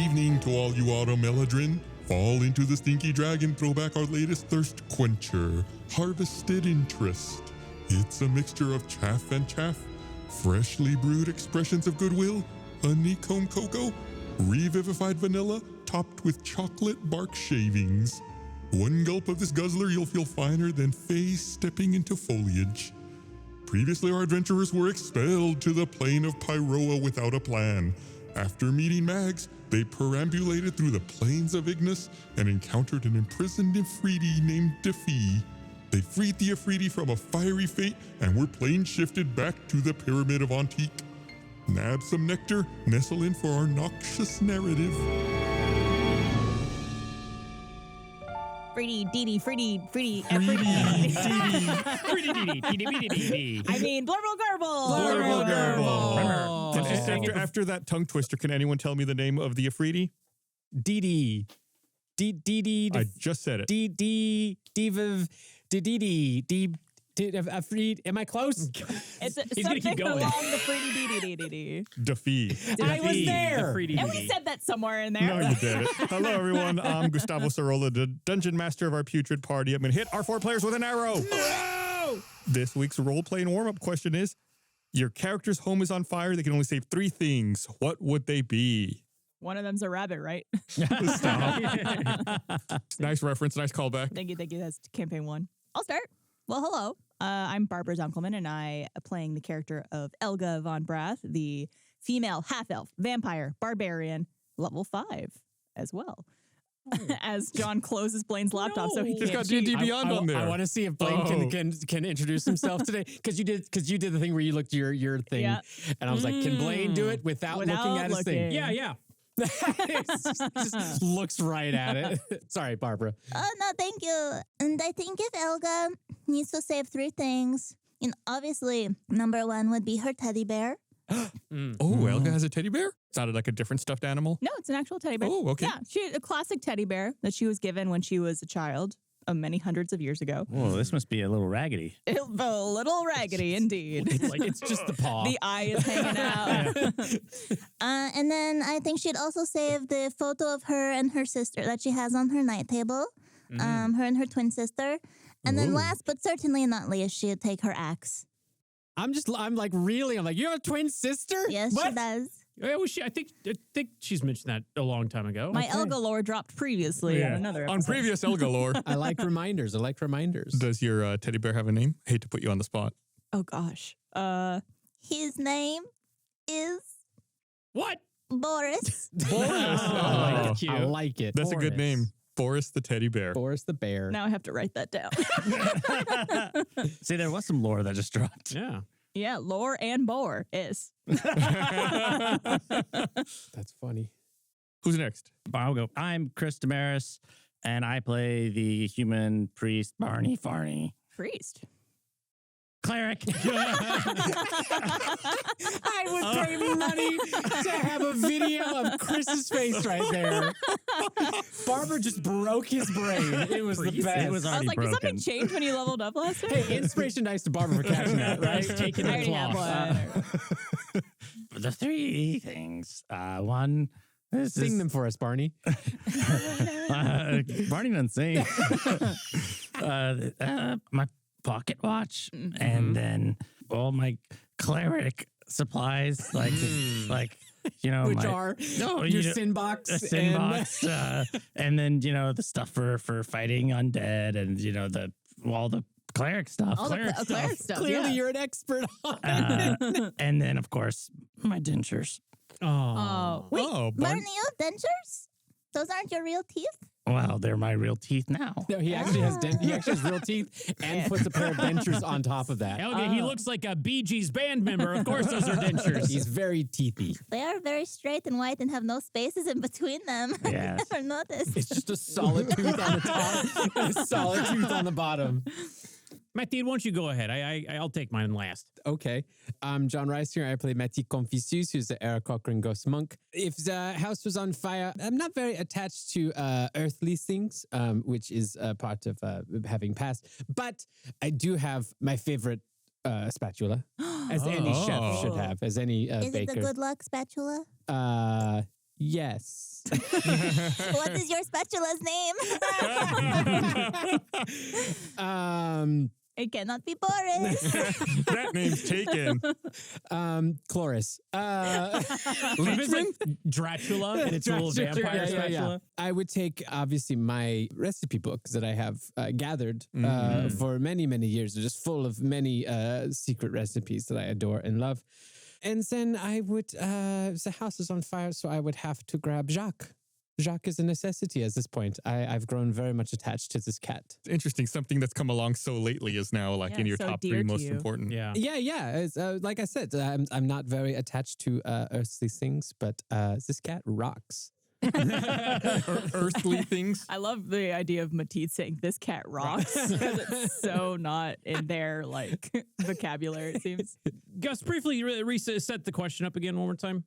evening to all you autumn eladrin. Fall into the Stinky Dragon, throw back our latest thirst quencher, Harvested Interest. It's a mixture of chaff and chaff, freshly brewed expressions of goodwill, honeycomb cocoa, revivified vanilla, topped with chocolate bark shavings. One gulp of this guzzler, you'll feel finer than fays stepping into foliage. Previously, our adventurers were expelled to the plane of Pyroa without a plan. After meeting Mags, they perambulated through the plains of Ignis and encountered an imprisoned Ifriti named Defee. They freed the Ifriti from a fiery fate and were plane shifted back to the Pyramid of Antique. Nab some nectar, nestle in for our noxious narrative. Freedy, Deedy, Freedy, Freedy, Freedy, I mean, Blrrble, Blrrble, Grrble. Grrble. After that tongue twister, can anyone tell me the name of the Ifriti? Dee. I just said it. Am I close? It's He's gonna keep something going. along the Freedy, Deedy. Defee. I was there. And we said that somewhere in there. No, you did it. Hello, everyone. I'm Gustavo Sarola, the dungeon master of our putrid party. I'm going to hit our 4 players with an arrow. No! This week's role-playing warm-up question is, your character's home is on fire. They can only save 3 things. What would they be? One of them's a rabbit, right? Stop. Nice reference. Nice callback. Thank you. That's campaign 1. I'll start. Well, hello. I'm Barbara Dunkelman, and I am playing the character of Elga von Brath, the female half-elf, vampire, barbarian, level 5 as well. As John closes Blaine's laptop, so he It's can't got D&D cheat. Beyond on there. I want to see if Blaine can introduce himself today because you did the thing where you looked your thing, Yeah. and I was like, can Blaine do it without looking at his thing? Yeah. Just looks right at it. Sorry, Barbara. Oh, no, thank you. And I think if Elga needs to save 3 things, obviously, number 1 would be her teddy bear. Oh, Elga has a teddy bear? Sounded like a different stuffed animal. No, it's an actual teddy bear. Oh, okay. Yeah, a classic teddy bear that she was given when she was a child many hundreds of years ago. Whoa, this must be a little raggedy. A little raggedy, indeed. It's just the paw. The eye is hanging out. And then I think she'd also save the photo of her and her sister that she has on her night table. Her and her twin sister. And then last but certainly not least, she'd take her axe. I'm like, you have a twin sister? Yes, What? she does. Yeah, well, I think she's mentioned that a long time ago. My Elga lore dropped previously on another episode. On previous Elga lore. I like reminders. Does your teddy bear have a name? Hate to put you on the spot. Oh, gosh. His name is What? Boris. I like it. That's a good name. Boris the teddy bear. Boris the bear. Now I have to write that down. See, there was some lore that just dropped. Yeah. Yeah, lore and bore is. That's funny. Who's next? I'll go. I'm Chris Damaris, and I play the human priest Barney Farney. Priest. Cleric. I would pay money to have a video of Chris's face right there. Barbara just broke his brain. It was the best. It was I was already like, did broken. something change when you leveled up last time? Hey, inspiration dice to Barbara for catching that, right? Taking I the already have cloth. one. The 3 things. One. Sing them for us, Barney. Barney doesn't sing. My pocket watch, and then all my cleric supplies, like Which are your sin box, a sin box, and then the stuff for fighting undead, and all the cleric stuff. All the cleric stuff. Clearly, yeah. you're an expert on And then of course my dentures. Oh. Wait, Barney. Barney, you have dentures? Those aren't your real teeth? Well, they're my real teeth now. No, he actually has real teeth and puts a pair of dentures on top of that. Elga, he looks like a Bee Gees band member. Of course, those are dentures. He's very teethy. They are very straight and white and have no spaces in between them. Yes. I never noticed. It's just a solid tooth on the top and a solid tooth on the bottom. Mathilde, why don't you go ahead? I'll take mine last. Okay. I'm John Rice here. I play Matty Confucius, who's the Eric Cochran Ghost Monk. If the house was on fire, I'm not very attached to earthly things, which is part of having passed. But I do have my favorite spatula, as any chef should have, as any Is baker. it the good luck spatula? Yes. What is your spatula's name? It cannot be Boris. That name's taken. Chloris. If it's like Dracula and it's a little vampire spatula. I would take, obviously, my recipe books that I have gathered for many, many years. They're just full of many secret recipes that I adore and love. And then I would, the house is on fire, so I would have to grab Jacques. Jacques is a necessity at this point. I've grown very much attached to this cat. It's interesting. Something that's come along so lately is now like in your so top dear 3 to most you. important. Yeah. Yeah. It's, like I said, I'm not very attached to earthly things, but this cat rocks. Earthly things. I love the idea of Mateed saying this cat rocks because it's so not in their like vocabulary, it seems. Gus, briefly reset the question up again one more time.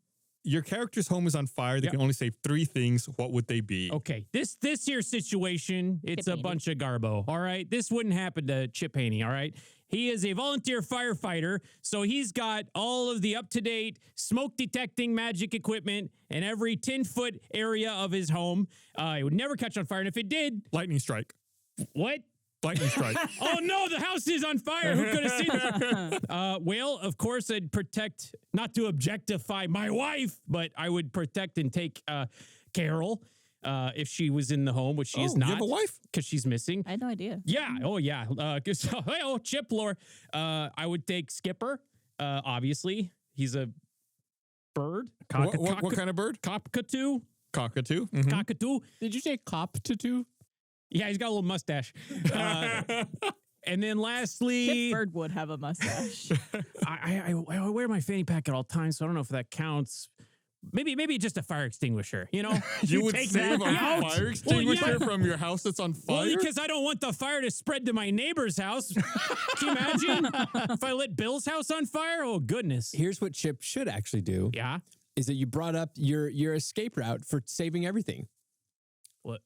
Your character's home is on fire. They can only say 3 things. What would they be? Okay, this here situation, it's a bunch of garbo, all right? This wouldn't happen to Chip Haney, all right? He is a volunteer firefighter, so he's got all of the up-to-date smoke-detecting magic equipment in every 10-foot area of his home. It would never catch on fire, and if it did... Lightning strike. What? Lightning strike. Oh, no, the house is on fire. Who could have seen that? Well, of course, I'd protect, not to objectify my wife, but I would protect and take Carol if she was in the home, which she is not. You have a wife? Because she's missing. I had no idea. Yeah. Oh, yeah. Chip lore. I would take Skipper, obviously. He's a bird. What kind of bird? Cockatoo. Cockatoo. Mm-hmm. Cockatoo. Did you say cop-to-two? Yeah, he's got a little mustache. And then lastly... Chip Bird would have a mustache. I wear my fanny pack at all times, so I don't know if that counts. Maybe just a fire extinguisher, you know? You would take save that a out. fire extinguisher Well, yeah. from your house that's on fire? Well, because I don't want the fire to spread to my neighbor's house. Can you imagine if I lit Bill's house on fire? Oh, goodness. Here's what Chip should actually do. Yeah? Is that you brought up your escape route for saving everything. What?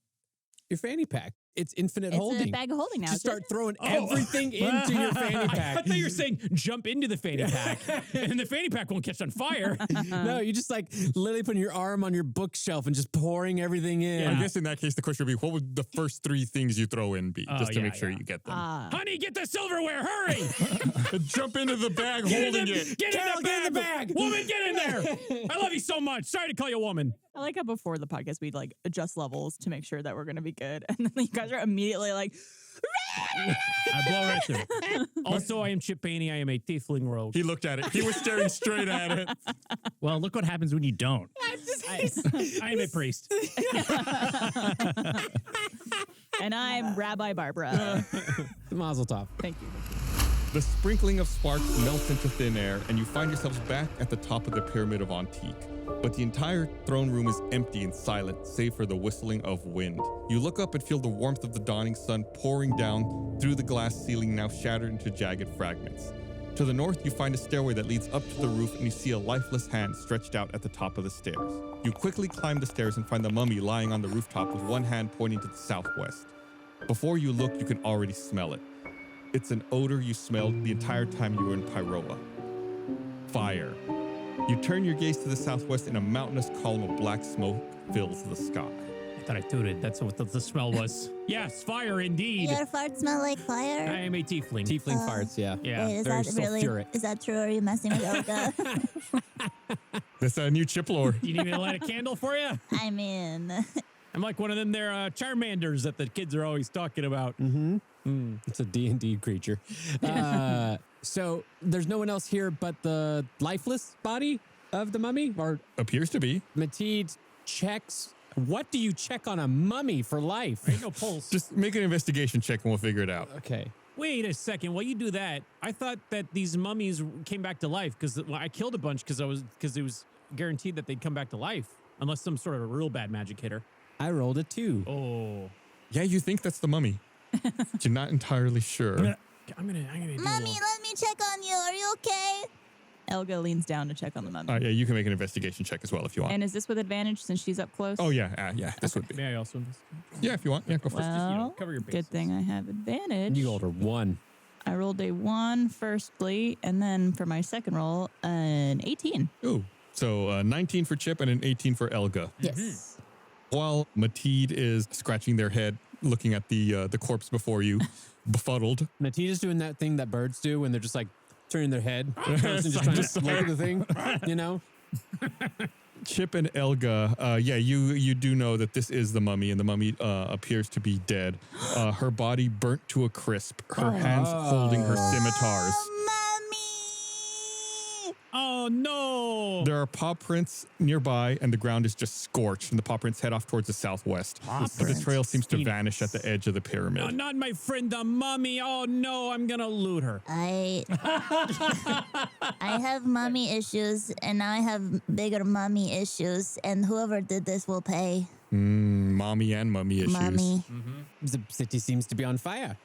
Your fanny pack. It's infinite It's holding. a bag of holding now. Just isn't start it? throwing everything into your fanny I pack. thought you were saying jump into the fanny pack, and the fanny pack won't catch on fire. No, you just like literally putting your arm on your bookshelf and just pouring everything in. I guess in that case, the question would be, what would the first 3 things you throw in be? Just to yeah, make sure yeah. you get them. Honey, get the silverware, hurry! Jump into the bag holding it. Get in the bag! Woman, get in there! I love you so much. Sorry to call you a woman. I like how before the podcast we'd like adjust levels to make sure that we're going to be good. And then you guys are immediately like, I blow right through. Also, I am Chip Haney. I am a tiefling rogue. He looked at it. He was staring straight at it. Well, look what happens when you don't. I am a priest. and I'm Rabbi Barbara. Mazel tov. Thank you. The sprinkling of sparks melts into thin air, and you find yourselves back at the top of the Pyramid of Antique. But the entire throne room is empty and silent, save for the whistling of wind. You look up and feel the warmth of the dawning sun pouring down through the glass ceiling, now shattered into jagged fragments. To the north, you find a stairway that leads up to the roof, and you see a lifeless hand stretched out at the top of the stairs. You quickly climb the stairs and find the mummy lying on the rooftop with one hand pointing to the southwest. Before you look, you can already smell it. It's an odor you smelled the entire time you were in Pyroa. Fire. You turn your gaze to the southwest and a mountainous column of black smoke fills the sky. I thought I tooted. That's what the smell was. Yes, fire indeed. Your farts smell like I fire? am a tiefling. Tiefling farts, yeah. Yeah. Wait, is very that really? sulfuric. Is that true? Or are you messing with Olga? That's a new chip lore. Do you need me to light a candle for you? I mean, I'm like one of them there Charmanders that the kids are always talking about. It's a D&D creature. So there's no one else here but the lifeless body of the mummy? Or Appears to be. Mateed checks. What do you check on a mummy for life? Ain't no pulse. Just make an investigation check and we'll figure it out. Okay. Wait a second. While you do that, I thought that these mummies came back to life because I killed a bunch because it was guaranteed that they'd come back to life unless some sort of a real bad magic hit her. I rolled a 2. Oh, Yeah, you think that's the mummy. But you're not entirely sure. I'm gonna do a Mommy, little- let me check on you. Are you okay? Elga leans down to check on the mummy. Yeah, you can make an investigation check as well if you want. And is this with advantage since she's up close? Oh, yeah, this would be. May I also investigate? Yeah, if you want. Yeah, go for it. Well, cover your bases. good thing I have advantage. You rolled a 1. I rolled a 1 firstly, and then for my second roll, an 18. Ooh, So 19 for Chip and an 18 for Elga. Yes. While Mateed is scratching their head, looking at the corpse before you, befuddled. Matita's doing that thing that birds do when they're just like turning their head and just trying to look at the thing, you know? Chip and Elga, you do know that this is the mummy, and the mummy appears to be dead. Her body burnt to a crisp, her hands holding her scimitars. Oh, no. There are paw prints nearby, and the ground is just scorched, and the paw prints head off towards the southwest. But the trail seems to vanish at the edge of the pyramid. No, not my friend, the mummy. Oh, no, I'm going to loot her. I have mummy issues, and now I have bigger mummy issues, and whoever did this will pay. Mommy and mummy issues. Mummy. The city seems to be on fire.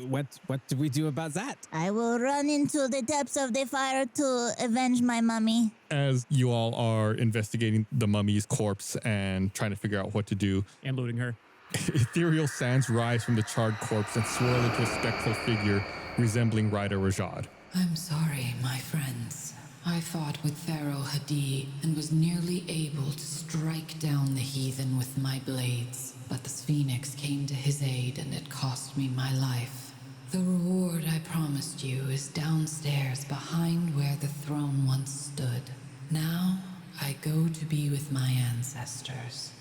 What do we do about that? I will run into the depths of the fire to avenge my mummy. As you all are investigating the mummy's corpse and trying to figure out what to do, And looting her. ethereal sands rise from the charred corpse and swirl into a spectral figure resembling Rider Rajad. I'm sorry, my friends. I fought with Pharaoh Hadi and was nearly able to strike down the heathen with my blades. But the Phoenix came to his aid and it cost me my life. The reward I promised you is downstairs behind where the throne once stood. Now I go to be with my ancestors,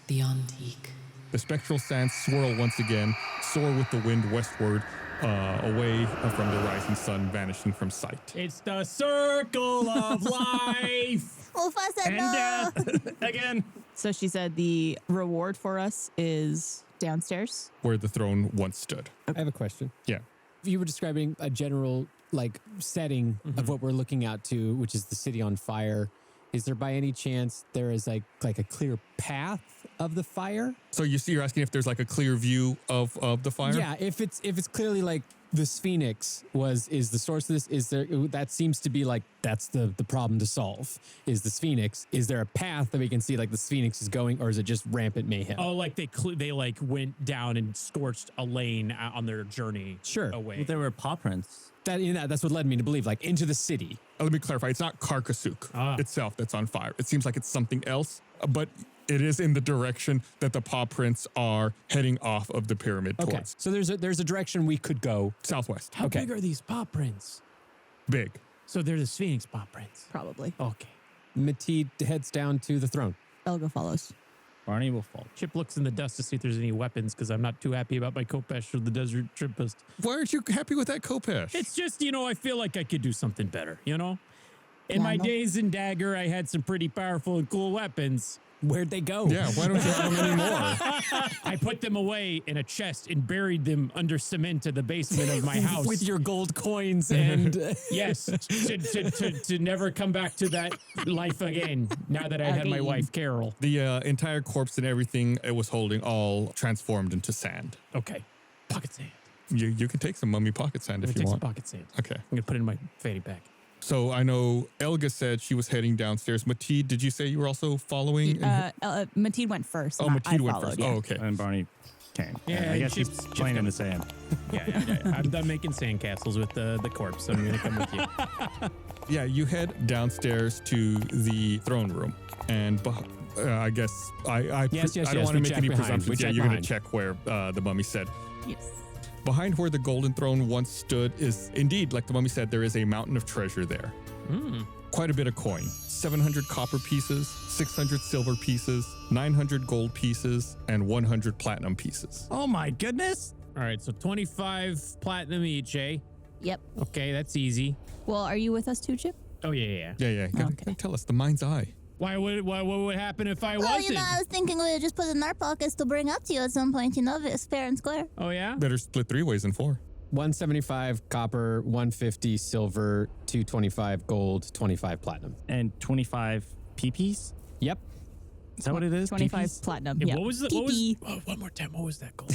the Antique. The spectral sands swirl once again, soar with the wind westward, away from the rising sun, vanishing from sight. It's the circle of life. Mufasa, And no! death again. So she said the reward for us is downstairs. Where the throne once stood. I have a question. Yeah. You were describing a general like setting of what we're looking out to, which is the city on fire. Is there by any chance there is like a clear path of the fire? So you're asking if there's like a clear view of the fire? Yeah, if it's clearly like this Phoenix is the source of this, is there, that seems to be like that's the problem to solve, is this Phoenix. Is there a path that we can see like this Phoenix is going, or is it just rampant mayhem? Oh, like they like went down and scorched a lane on their journey Sure. away. Well, there were paw prints. That's what led me to believe, like into the city. Let me clarify. It's not Karcasuuk itself that's on fire. It seems like it's something else, but it is in the direction that the paw prints are heading off of the pyramid Okay, towards. so there's a direction we could go. Southwest. How Okay. big are these paw prints? Big. So they're the Phoenix paw prints. Probably. Okay. Mateed heads down to the throne. Elga follows. Barney will fall. Chip looks in the dust to see if there's any weapons because I'm not too happy about my Kopesh for the Desert Trippist. Why aren't you happy with that Kopesh? It's just, I feel like I could do something better, In my no. days in Dagger, I had some pretty powerful and cool weapons. Where'd they go? Yeah, why don't you have them anymore? I put them away in a chest and buried them under cement in the basement of my house. With your gold coins and Yes, to never come back to that life again now that I had my Again. wife, Carol. The entire corpse and everything it was holding all transformed into sand. Okay, pocket sand. You can take some mummy pocket sand I'm if gonna you take some want. pocket sand. Okay. I'm gonna put it in my fanny pack. So I know Elga said she was heading downstairs. Mateed, did you say you were also following? Mateed went first. Oh, and Mateed I went followed, first. yeah. Oh, okay. And Barney came. Yeah, I guess he's Chip's playing in coming. the sand. Yeah. I'm done making sandcastles with the corpse. So I'm gonna come with you. Yeah, you head downstairs to the throne room, and I guess I Yes, don't yes, want we to make check any behind. presumptions. We Yeah, check you're going to behind. check where the mummy said. Yes. Behind where the golden throne once stood is indeed, like the mummy said, there is a mountain of treasure there. Quite a bit of coin. 700 copper pieces, 600 silver pieces, 900 gold pieces, and 100 platinum pieces. Oh my goodness! All right, so 25 platinum each, eh? Yep. Okay, that's easy. Well, are you with us too, Chip? Oh yeah. Yeah. Gotta tell us the mind's eye. What would happen if I Well, wasn't? I was thinking we would just put it in our pockets to bring up to you at some point, it's fair and square. Oh yeah. Better split 3 ways than 4. 175 copper, 150 silver, 225 gold, 25 platinum. And 25 PPs? Yep. Is that what it is? 25 PPs? platinum. Yeah, Yeah. what was it? One more time. What was that gold?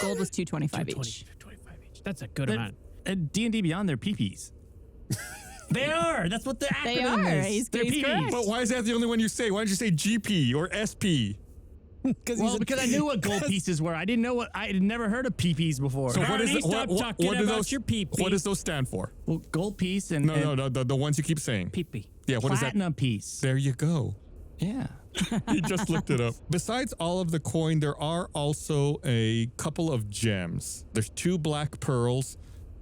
Gold was 225 each. 25 each. That's a good They're- amount. And D&D Beyond, they're PPs. They are. That's what the acronym They are. is. They're He's PPs. correct. But why is that the only one you say? Why don't you say GP or SP? Well, because I knew what gold pieces were. I didn't know what. I had never heard of PPs before. So what Barney, is stop talking what do about those, your PP. What does those stand for? Well, gold piece and No, the ones you keep saying. Pee-pee. Yeah, what is that? Platinum piece. There you go. Yeah. He just looked it up. Besides all of the coin, there are also a couple of gems. There's 2 black pearls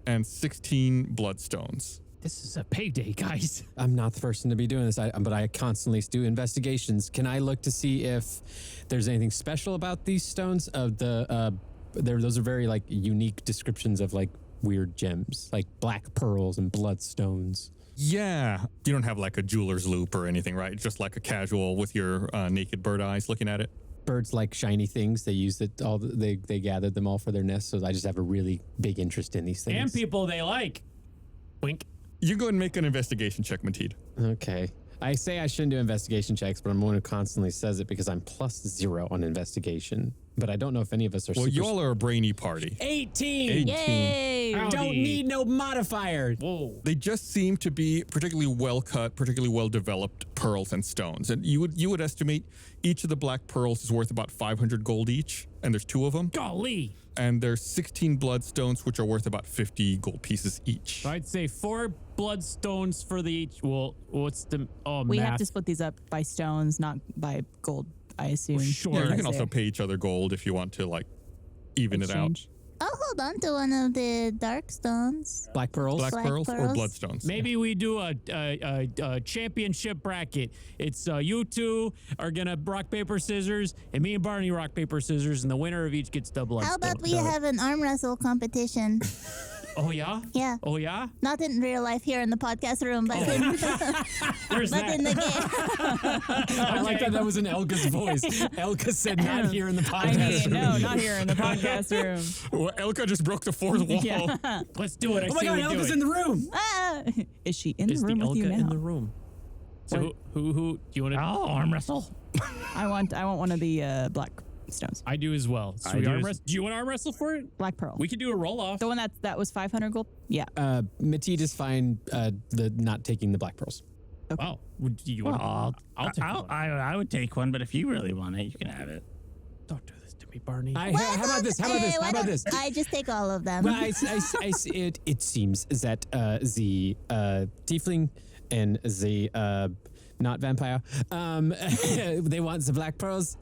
and 16 bloodstones. This is a payday, guys. I'm not the person to be doing this, but I constantly do investigations. Can I look to see if there's anything special about these stones? Those are very like unique descriptions of like weird gems, like black pearls and bloodstones. Yeah. You don't have like a jeweler's loop or anything, right? It's just like a casual with your naked bird eyes looking at it. Birds like shiny things. They use it all. They gathered them all for their nests. So I just have a really big interest in these things. And people they like. Wink. You go and make an investigation check, Mateed. Okay. I say I shouldn't do investigation checks, but I'm the one who constantly says it because I'm +0 on investigation. But I don't know if any of us are. Well, y'all are a brainy party. 18. Yay! Don't need no modifier. Whoa. They just seem to be particularly well cut, particularly well developed pearls and stones. And you would estimate each of the black pearls is worth about 500 gold each, and there's 2 of them. Golly. And there's 16 bloodstones, which are worth about 50 gold pieces each. So I'd say 4 bloodstones for the each. Well, what's the We math? have to split these up by stones, not by gold, I assume. Sure. Yeah, you Because can also they're pay each other gold if you want to like even it out. exchange. I'll hold on to one of the dark stones. Black pearls. Black Black pearls or pearls. bloodstones. Maybe we do a championship bracket. It's you 2 are gonna rock paper scissors, and me and Barney rock paper scissors, and the winner of each gets double. How about we have an arm wrestle competition? Oh yeah. Yeah. Oh yeah. Not in real life here in the podcast room, but in, Where's but that? in the game. I like that was in Elga's voice. Elga said not here in the I podcast. mean, no, not here in the podcast room. Well, Elka just broke the 4th wall. Yeah. Let's do it. I Oh my say god, we do Elga's it. in the room. Ah! Is she in Is the room the with you Elka in now? the room? So who do you want to? Oh, arm wrestle. I want one of the black stones. I do as well. So I we do arm as- wrestle? Do you want to arm wrestle for it? Black pearl. We could do a roll off. The one that was 500 gold? Yeah. Mateed is fine. The not taking the black pearls. Wow. Would you want? Well, I'll take one. I would take one, but if you really want it, you can have it. Don't do this to me, Barney. How about this? How about this? How about this? I just take all of them. Well, it seems that the tiefling and the not vampire, they want the black pearls.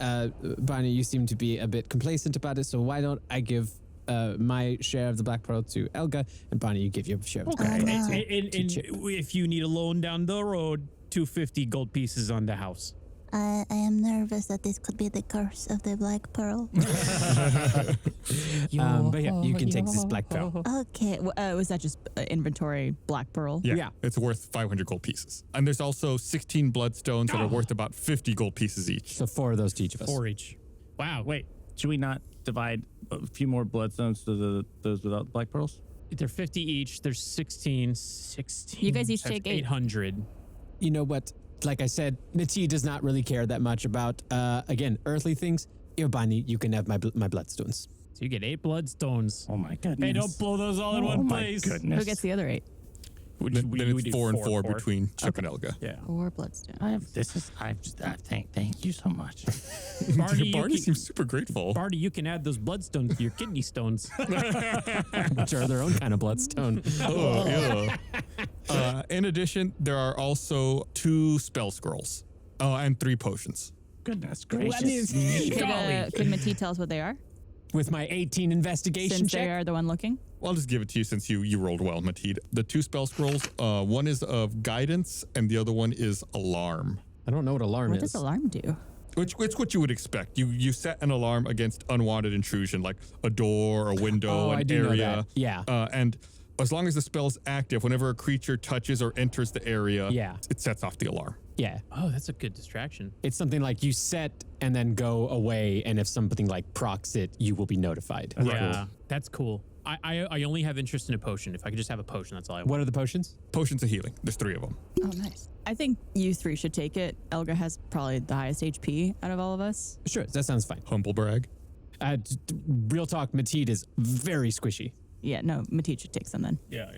Barney, you seem to be a bit complacent about it, so why don't I give my share of the black pearl to Elga, and Barney, you give your share of the black pearl And, to and if you need a loan down the road, 250 gold pieces on the house. I am nervous that this could be the curse of the black pearl. But yeah, you can take this black pearl. Okay. Was that just inventory black pearl? Yeah, it's worth 500 gold pieces. And there's also 16 bloodstones that are worth about 50 gold pieces each. So 4 of those to each of us. 4 each. Wow. Wait, should we not divide a few more bloodstones to those without black pearls? They're 50 each. There's 16. 16. You guys each That's take 8. 800. You know what? Like I said, Mateed does not really care that much about, again, earthly things. Here, Barney, you can have my bloodstones. So you get 8 bloodstones. Oh my goodness. Hey, don't blow those all in Oh one my place. goodness. Who gets the other 8? Then it's 4 and 4 between Chip Okay. and Elga. Yeah. 4 bloodstones. Thank you so much. Barney, Barney seems super grateful. Barney, you can add those bloodstones to your kidney stones. Which are their own kind of bloodstone. Oh, yeah. In addition, there are also 2 spell scrolls and 3 potions. Goodness Well, I gracious. mean, Could Mateed tell us what they are? with my 18 investigation Since check. they are the one looking? Well, I'll just give it to you since you rolled well, Mateed. The 2 spell scrolls, one is of guidance and the other one is alarm. I don't know what alarm What is. does alarm do? Which it's what you would expect. You set an alarm against unwanted intrusion, like a door, a window, Oh, I an do know area. that. Yeah. And as long as the spell's active, whenever a creature touches or enters the area, Yeah. it sets off the alarm. Yeah. Oh, that's a good distraction. It's something like you set and then go away, and if something like procs it, you will be notified. Yeah, that's cool. I only have interest in a potion. If I could just have a potion, that's all I want. What are the potions? Potions of healing. There's 3 of them. Oh, nice. I think you 3 should take it. Elga has probably the highest HP out of all of us. Sure, that sounds fine. Humble brag. Real talk, Mateed is very squishy. Yeah, no, Mateed should take some then. Yeah.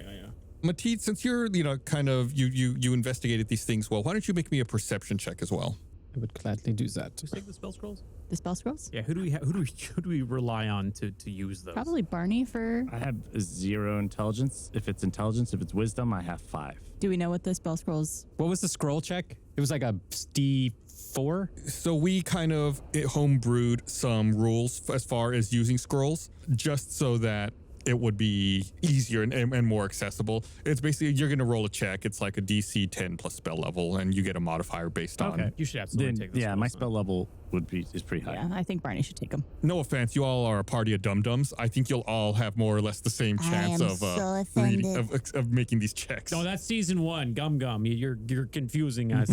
Mateed, since you're, kind of, you investigated these things well, why don't you make me a perception check as well? I would gladly do that. Just take the spell scrolls. The spell scrolls? Yeah, who do we rely on to use those? Probably Barney for. I have 0 intelligence. If it's intelligence, if it's wisdom, I have 5. Do we know what the spell scrolls? What was the scroll check? It was like a D4? So we kind of homebrewed some rules as far as using scrolls, just so that it would be easier and more accessible. It's basically, you're going to roll a check. It's like a DC 10 plus spell level, and you get a modifier based on. You should absolutely take this. Yeah, my spell level is pretty high. Yeah, I think Barney should take them. No offense, you all are a party of dum-dums. I think you'll all have more or less the same chance am of so offended. of making these checks. No, that's season 1. Gum. You're confusing us.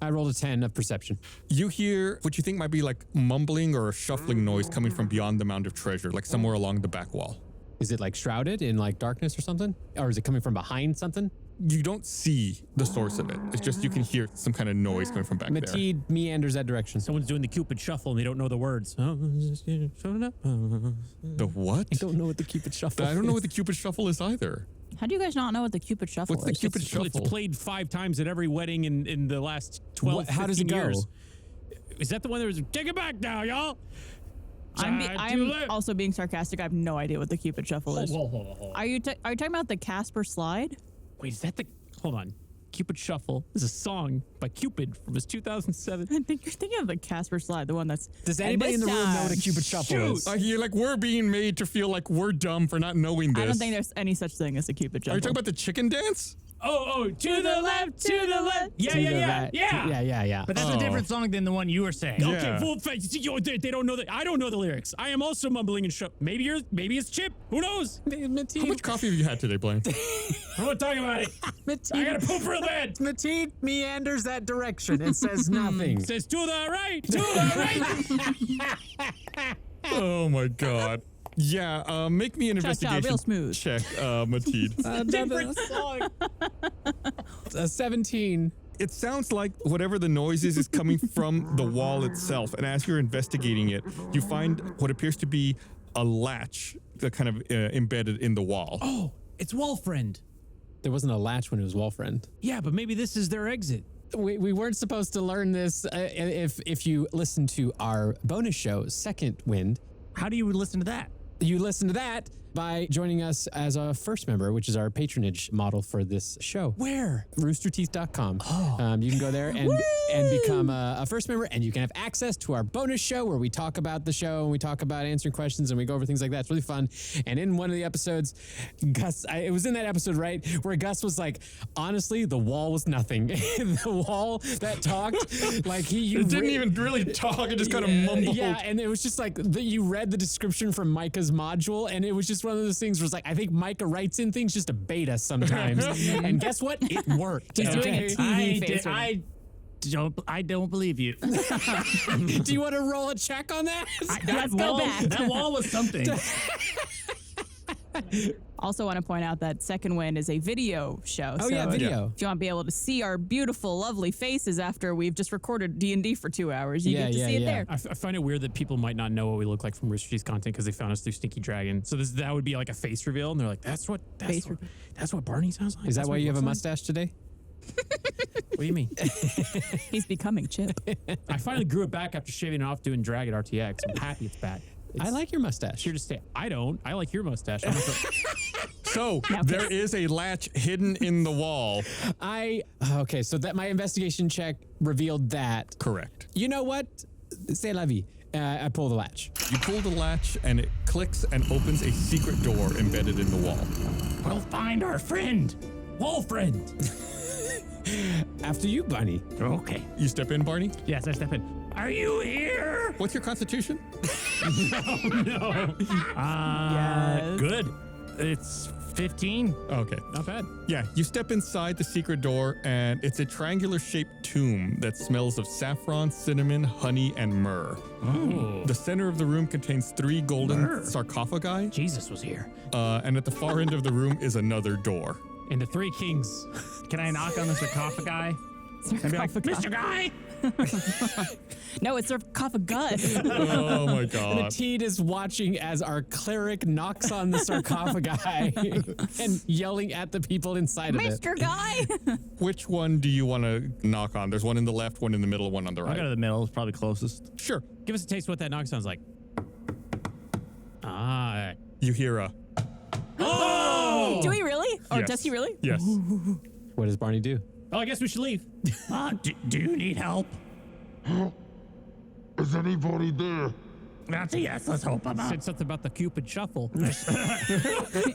I rolled a 10 of perception. You hear what you think might be like mumbling or a shuffling noise coming from beyond the mound of treasure, like somewhere along the back wall. Is it like shrouded in like darkness or something? Or is it coming from behind something? You don't see the source of it. It's just you can hear some kind of noise coming from back there. Mateed meanders that direction. Someone's doing the Cupid shuffle and they don't know the words. The what? I don't know what the Cupid shuffle I don't know what the Cupid shuffle is either. How do you guys not know what the Cupid shuffle What's the is? Cupid It's shuffle? played 5 times at every wedding in the last 12, How does it 15 go? years. Is that the one that was, take it back now, y'all? I'm also being sarcastic. I have no idea what the Cupid shuffle is. Hold on. Are you talking about the Casper slide? Wait, is that the, hold on. Cupid Shuffle is a song by Cupid from his 2007. I think you're thinking of the Casper slide, the one that's. Does anybody in the room know what a Cupid shuffle is? You're like, we're being made to feel like we're dumb for not knowing this. I don't think there's any such thing as a Cupid shuffle. Are you talking about the chicken dance? Oh, to the left, to the left. Yeah. But that's a different song than the one you were saying. Okay, Yeah. well, they don't know that. I don't know the lyrics. I am also mumbling and maybe it's Chip. Who knows? How much coffee have you had today, Blaine? I'm not talking about it. I gotta poop real bad. Mateed meanders that direction and says nothing. Says to the right, to the right. Oh my god. Yeah, make me an investigation real smooth. check, Mateed. Different song. 17. It sounds like whatever the noise is coming from the wall itself. And as you're investigating it, you find what appears to be a latch that kind of embedded in the wall. Oh, it's Wall Friend. There wasn't a latch when it was Wallfriend. Yeah, but maybe this is their exit. We weren't supposed to learn this if you listen to our bonus show, Second Wind. How do you listen to that? You listen to that by joining us as a first member, which is our patronage model for this show. Where? Roosterteeth.com. You can go there and become a first member, and you can have access to our bonus show where we talk about the show and we talk about answering questions and we go over things like that. It's really fun. And in one of the episodes, Gus, it was in that episode, right, where Gus was like, honestly, the wall was nothing. The wall that talked, like It didn't even really talk. It just kind of mumbled. Yeah, and it was just like you read the description from Micah's module, and it was just one of those things where it's like, I think Micah writes in things just to bait us sometimes. And guess what? It worked. He's doing a TV face right I don't believe you. Do you want to roll a check on that? Let's go back. That wall was something. Also want to point out that Second Wind is a video show. Oh, so yeah, video. If you want to be able to see our beautiful, lovely faces after we've just recorded D&D for 2 hours, you get to see it there. I find it weird that people might not know what we look like from Rooster Teeth's content because they found us through Stinky Dragon. So that would be like a face reveal, and they're like, that's what Barney sounds like. Is that That's why what you have a he looks mustache today? like? What do you mean? He's becoming Chip. I finally grew it back after shaving it off doing drag at RTX. I'm happy it's back. I like your mustache. Here to stay. I don't. I like your mustache. So there is a latch hidden in the wall. Okay, so that my investigation check revealed that. Correct. You know what? C'est la vie. I pull the latch. You pull the latch and it clicks and opens a secret door embedded in the wall. We'll find our friend. Wall Friend. After you, Bunny. Okay. You step in, Barney? Yes, I step in. Are you here? What's your constitution? No. Yes. Good. It's 15. Okay. Not bad. Yeah, you step inside the secret door and it's a triangular shaped tomb that smells of saffron, cinnamon, honey, and myrrh. Oh. The center of the room contains 3 golden sarcophagi, Jesus was here. and at the far end of the room is another door. And the 3 kings. Can I knock on the sarcophagi? And be like, Mr. Guy, No, it's sarcophagus. Oh my The god. teen is watching as our cleric knocks on the sarcophagi and yelling at the people inside of it. Mr. Guy. Which one do you want to knock on? There's one in the left, one in the middle, one on the I'll right. go to the middle. It's probably closest. Sure. Give us a taste of what that knock sounds like. Ah. You hear a Do we really? Or Yes. does he really? yes. What does Barney do? Oh, I guess we should leave. Do you need help? Is anybody there? That's a yes. Let's hope I'm out. Said something about the Cupid shuffle.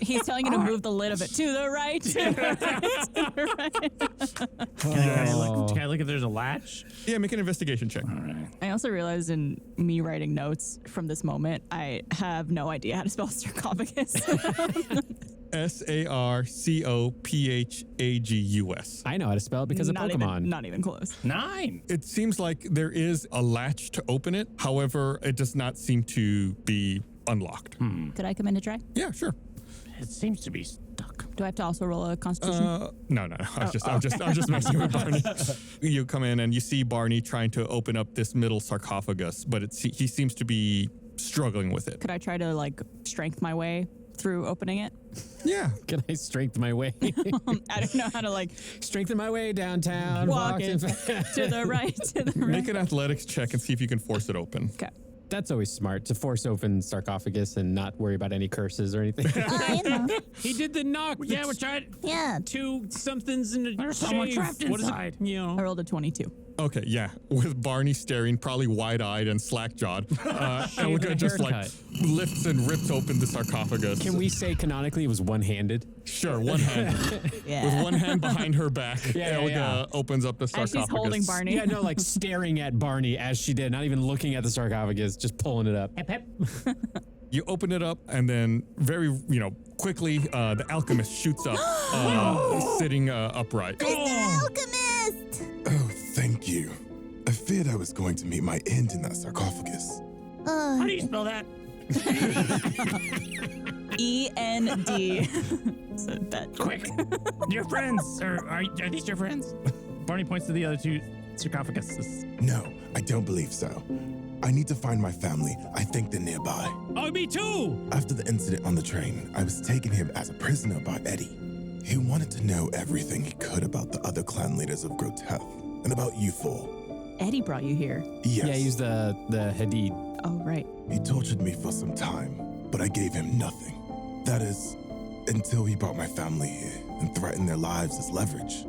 He's telling you to move the lid of it to the right. To the right. Can I look if there's a latch? Yeah, make an investigation check. All right. I also realized in me writing notes from this moment, I have no idea how to spell sarcophagus. Sarcophagus. I know how to spell it because of not Pokemon. Even, not even close. 9. It seems like there is a latch to open it. However, it does not seem to be unlocked. Could I come in to try? Yeah, sure. It seems to be stuck. Do I have to also roll a constitution? No. I was just messing with Barney. You come in and you see Barney trying to open up this middle sarcophagus, but he seems to be struggling with it. Could I try to like strength my way through opening it? Yeah. Can I strengthen my way? I don't know how to like Strengthen my way downtown. walking walking to the right, to the right. Make an athletics check and see if you can force it open. Okay. That's always smart to force open sarcophagus and not worry about any curses or anything. You know. He did the knock. Yeah, we're trying. Yeah. Two somethings in a There's someone shave. trapped What is it? inside. You I know. rolled a 22. Okay, yeah. With Barney staring, probably wide-eyed and slack-jawed, Elga and a just like haircut. lifts and rips open the sarcophagus. Can we say canonically it was one-handed? Sure, one hand. Yeah. With one hand behind her back, Yeah, Elga yeah. opens up the As sarcophagus. she's holding Barney. Yeah, no, like staring at Barney as she did, not even looking at the sarcophagus, just pulling it up. Hep, hep. You open it up, and then very, quickly, the alchemist shoots up, sitting upright. Mr. Alchemist! Oh, thank you. I feared I was going to meet my end in that sarcophagus. How do you spell that? END. So that Quick. Your friends. Are these your friends? Barney points to the other two sarcophaguses. No, I don't believe so. I need to find my family. I think they're nearby. Oh, me too. After the incident on the train, I was taken here as a prisoner by Eddie. He wanted to know everything he could about the other clan leaders of Groteth and about you four. Eddie brought you here. Yes, Yeah, use the Hadid. Oh, right. he tortured me for some time, but I gave him nothing. That is, until he brought my family here and threatened their lives as leverage.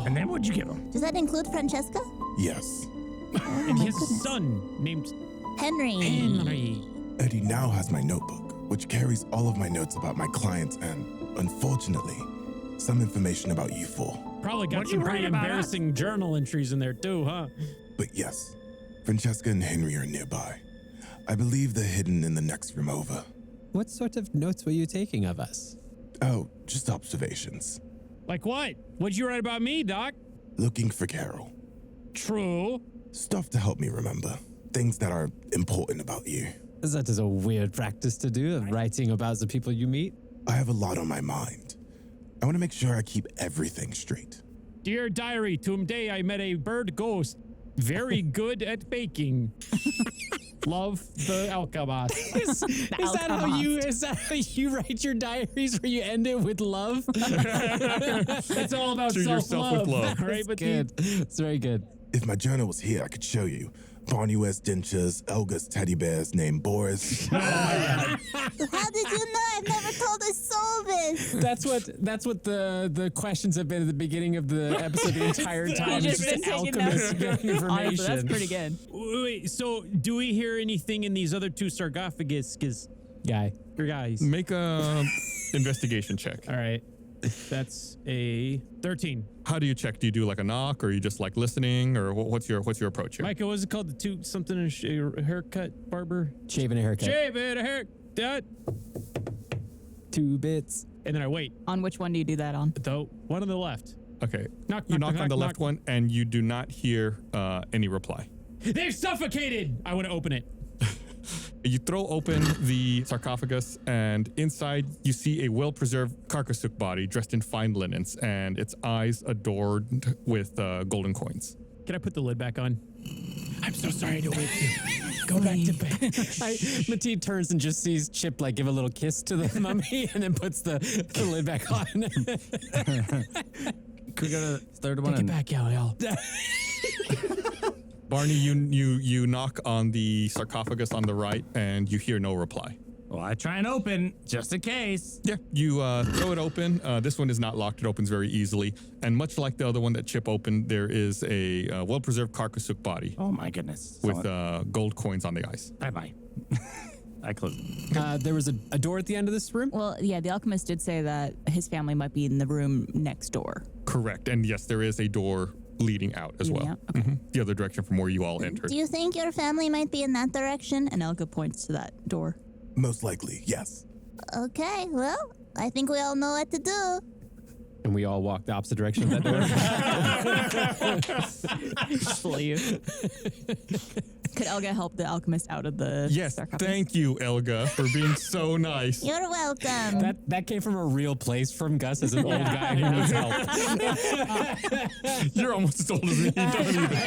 And then what'd you give him? Does that include Francesca? Yes, And his son named Henry. Henry. Eddie now has my notebook, which carries all of my notes about my clients and, unfortunately, some information about you four. Probably got What'd some you pretty write about embarrassing journal entries in there too, huh? But yes, Francesca and Henry are nearby. I believe they're hidden in the next room over. What sort of notes were you taking of us? Oh, just observations. Like what? What'd you write about me, Doc? Looking for Carol. True. Stuff to help me remember. Things that are important about you. That is a weird practice to do, of writing about the people you meet. I have a lot on my mind. I want to make sure I keep everything straight. Dear diary, today I met a bird ghost. Very good at baking. Love the alchemist. Is that how you write your diaries, where you end it with love? It's all about To yourself self-love. with love. Right? But Good. It's very good. If my journal was here, I could show you. Barney wears dentures, Elga's teddy bears named Boris. How did you know? I've never told a soul this. That's what the questions have been at the beginning of the episode the entire time. just It's been just taking alchemists notes. getting information. Honestly, that's pretty good. wait, so do we hear anything in these other two sarcophaguses? Guy. Your guys. Make a investigation check. All right. That's a 13. How do you check? Do you do like a knock, or are you just like listening, or what's your approach here? Micah, what was it called? The two something a haircut barber? Shaving a haircut. Shave it, a haircut. 2 bits. And then I wait. On which one do you do that on? The one on the left. Okay. Knock, You knock, knock on the knock, left knock. one, and you do not hear any reply. They've suffocated. I want to open it. You throw open the sarcophagus, and inside you see a well-preserved Karcasuuk body dressed in fine linens, and its eyes adorned with golden coins. Can I put the lid back on? I'm so sorry to wake you. Go back to bed. Mateed turns and just sees Chip like give a little kiss to the mummy and then puts the lid back on. Could we go to the third one? Get back, Al. Barney, you knock on the sarcophagus on the right, and you hear no reply. Well, I try and open just in case. Yeah, you throw it open. This one is not locked. It opens very easily. And much like the other one that Chip opened, there is a well-preserved Karcasuuk body Oh my goodness. with gold coins on the eyes. Bye-bye. I close it. There was a door at the end of this room? Well, yeah, the alchemist did say that his family might be in the room next door. Correct. And yes, there is a door leading out as well. Leading out? Okay. The other direction from where you all entered. Do you think your family might be in that direction? And Elga points to that door. Most likely, yes. Okay, well, I think we all know what to do. And we all walk the opposite direction of that door. Leave. Could Elga help the alchemist out of the Yes, sarcophagus? thank you, Elga, for being so nice. You're welcome. That came from a real place from Gus as an old guy who needs help. You're almost as old as me. Don't even.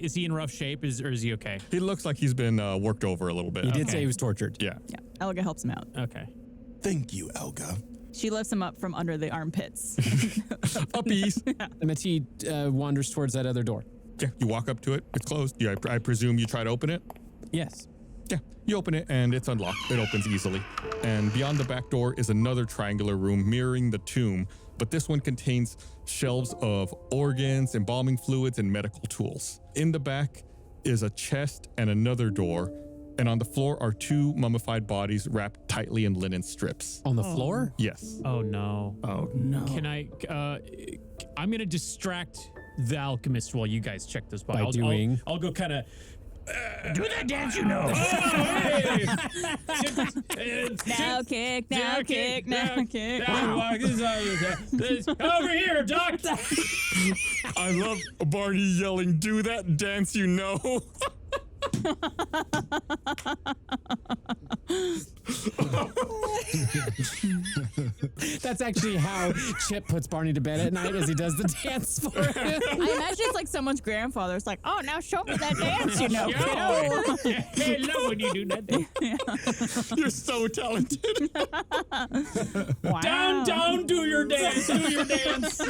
Is he in rough shape? Or is he okay? He looks like he's been worked over a little bit. He did say he was tortured. Yeah. Yeah, Elga helps him out. Okay. Thank you, Elga. She lifts him up from under the armpits. Puppies. Mateed wanders towards that other door. Yeah, you walk up to it. It's closed. Yeah, I presume you try to open it. Yes. Yeah, you open it and it's unlocked. It opens easily. And beyond the back door is another triangular room mirroring the tomb, but this one contains shelves of organs, embalming fluids, and medical tools. In the back is a chest and another door, and on the floor are two mummified bodies wrapped tightly in linen strips. On the floor? Yes. Oh no. Oh no. Can I? I'm gonna distract the alchemist while you guys check this By I'll go kind of. Do that dance, you know. Now kick, now kick, now kick. Over here, Doc. I love Barney yelling, "Do that dance, you know." That's actually how Chip puts Barney to bed at night as he does the dance for him. I imagine it's like someone's grandfather. It's like, oh, now show me that dance, you know. I love when you do that. You're so talented. Wow. Down, do your dance, do your dance.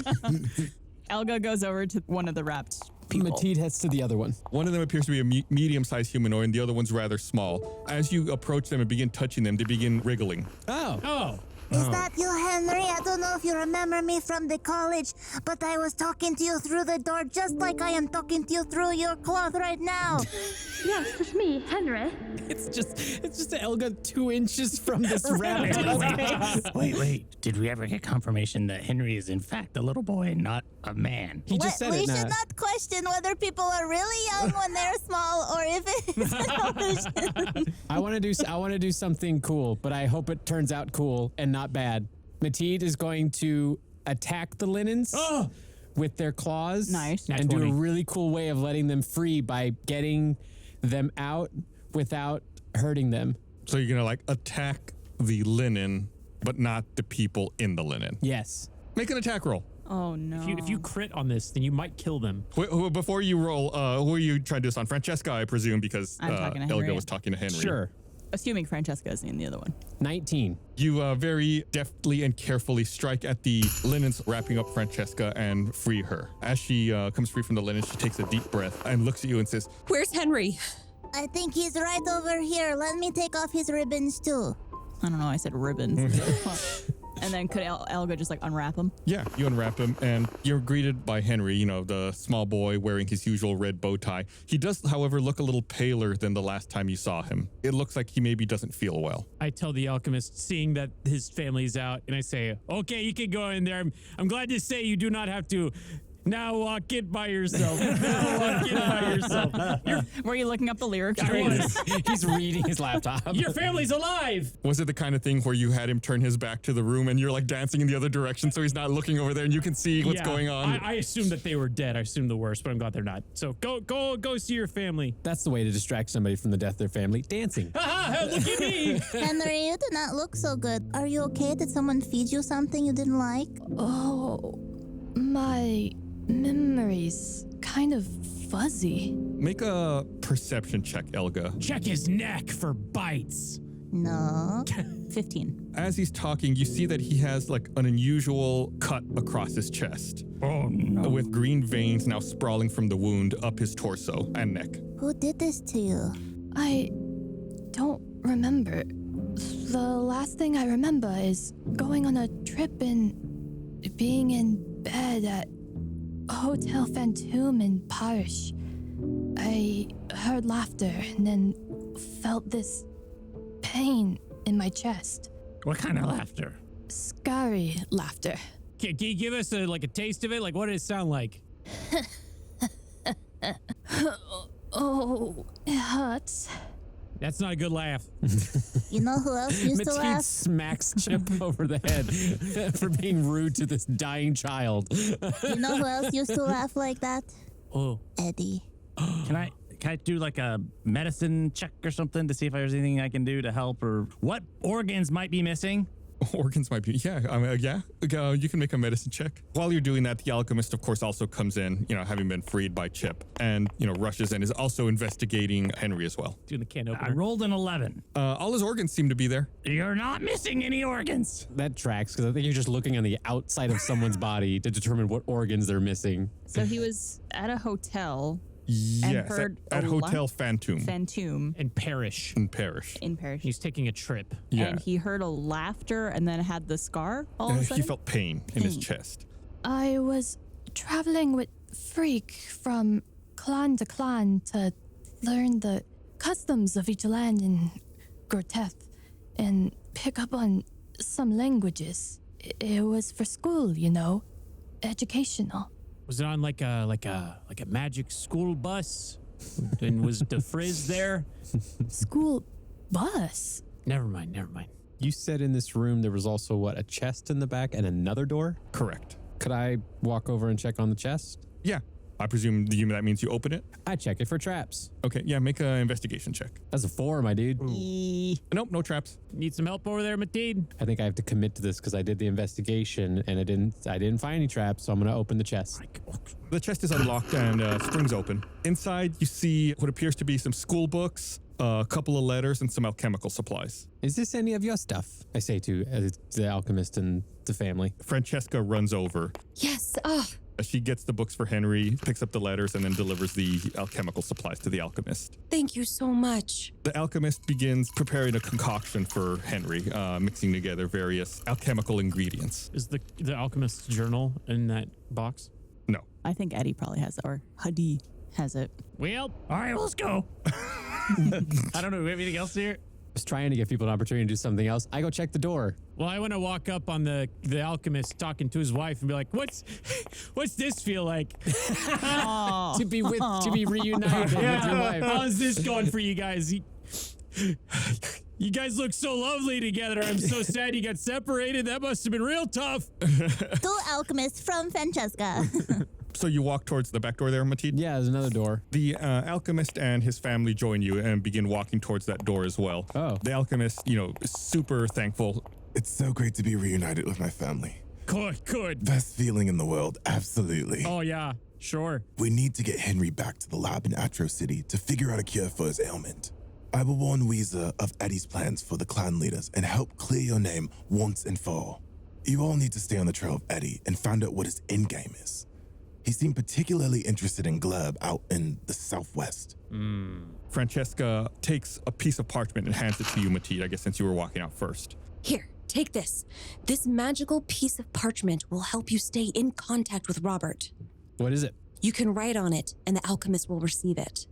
Elga goes over to one of the wrapped people. Mateed heads to the other one. One of them appears to be a medium-sized humanoid, and the other one's rather small. As you approach them and begin touching them, they begin wriggling. Oh. Is that you, Henry? I don't know if you remember me from the college, but I was talking to you through the door just like I am talking to you through your cloth right now. Yes, it's me, Henry. It's just Elga 2 inches from this rabbit. Wait. Did we ever get confirmation that Henry is in fact a little boy and not a man? He just said we it. should not question whether people are really young when they're small or if it's an illusion. I want to do something cool, but I hope it turns out cool and not bad. Mateed is going to attack the linens with their claws. Nice. And do a really cool way of letting them free by getting them out without hurting them. So you're gonna attack the linen, but not the people in the linen. Yes. Make an attack roll. Oh, no. If you crit on this, then you might kill them. Before you roll, who are you trying to do this on? Francesca, I presume, because I'm talking to Elga Henry. was talking to Henry. Sure. Assuming Francesca is in the other one. 19. You very deftly and carefully strike at the linens wrapping up Francesca and free her. As she comes free from the linen, she takes a deep breath and looks at you and says, Where's Henry? I think he's right over here. Let me take off his ribbons too. I don't know. I said ribbons. And then could Elga just unwrap them? yeah, you unwrap him and you're greeted by Henry, the small boy wearing his usual red bow tie. He does, however, look a little paler than the last time you saw him. It looks like he maybe doesn't feel well. I tell the alchemist, seeing that his family's out, and I say, okay, you can go in there. I'm glad to say you do not have to now walk in by yourself. Were you looking up the lyrics? He's reading his laptop. Your family's alive. Was it the kind of thing where you had him turn his back to the room and you're dancing in the other direction so he's not looking over there and you can see what's going on? I assumed that they were dead. I assumed the worst, but I'm glad they're not. So go see your family. That's the way to distract somebody from the death of their family. Dancing. Look at me. Henry, you do not look so good. Are you okay? Did someone feed you something you didn't like? Oh, my memories kind of fuzzy. Make a perception check, Elga. Check his neck for bites. No. 15. As he's talking, you see that he has like an unusual cut across his chest. Oh no. With green veins now sprawling from the wound up his torso and neck. Who did this to you? I don't remember. The last thing I remember is going on a trip and being in bed at Hotel Phantom in Paris. I heard laughter and then felt this pain in my chest. What kind of laughter? Scary laughter. Can you give us a taste of it? Like, what did it sound like? Oh, it hurts. That's not a good laugh. You know who else used to Mateed laugh? smacks Chip over the head for being rude to this dying child. You know who else used to laugh like that? Oh. Eddie. Can I do like a medicine check or something to see if there's anything I can do to help, or what organs might be missing? Organs might be, you can make a medicine check. While you're doing that, the alchemist, of course, also comes in, having been freed by Chip, and, rushes in, is also investigating Henry as well. Doing the can opener. I rolled an 11. All his organs seem to be there. You're not missing any organs. That tracks, because I think you're just looking on the outside of someone's body to determine what organs they're missing. So he was at a hotel. Yes, heard at a Hotel Phantom. Phantom. In Paris. In Paris. In Paris. He's taking a trip. Yeah. And he heard a laughter and then had the scar all of a sudden? He felt pain in his chest. I was traveling with Freak from clan to clan to learn the customs of each land in Grrrb and pick up on some languages. It was for school, educational. Was it on like a magic school bus? And was DeFrizz there? School bus? Never mind. You said in this room there was also, a chest in the back and another door? Correct. Could I walk over and check on the chest? Yeah. I presume that means you open it? I check it for traps. Okay, yeah, make an investigation check. That's a 4, my dude. Nope, no traps. Need some help over there, Mateed? I think I have to commit to this because I did the investigation and I didn't find any traps, so I'm going to open the chest. The chest is unlocked and springs open. Inside, you see what appears to be some school books, a couple of letters, and some alchemical supplies. Is this any of your stuff? I say to the alchemist and the family. Francesca runs over. Yes. She gets the books for Henry, picks up the letters, and then delivers the alchemical supplies to the alchemist. Thank you so much. The alchemist begins preparing a concoction for Henry, mixing together various alchemical ingredients. Is the alchemist's journal in that box? No. I think Eddie probably has it, or Hadi has it. Well, all right, let's go. I don't know. Anything else here? I was trying to give people an opportunity to do something else. I go check the door. Well, I want to walk up on the alchemist talking to his wife and be like, "What's this feel like?" to be reunited with your wife. How's this going for you guys? You guys look so lovely together. I'm so sad you got separated. That must have been real tough. Two alchemists from Francesca. So you walk towards the back door there, Mateed? Yeah, there's another door. The alchemist and his family join you and begin walking towards that door as well. Oh. The alchemist, is super thankful. It's so great to be reunited with my family. Good. Best feeling in the world, absolutely. Oh, yeah, sure. We need to get Henry back to the lab in Atro City to figure out a cure for his ailment. I will warn Weezer of Eddie's plans for the clan leaders and help clear your name once and for all. You all need to stay on the trail of Eddie and find out what his endgame is. He seemed particularly interested in Glrrb out in the southwest. Francesca takes a piece of parchment and hands it to you, Mateed, I guess since you were walking out first. Here, take this. This magical piece of parchment will help you stay in contact with Robert. What is it? You can write on it, and the alchemist will receive it.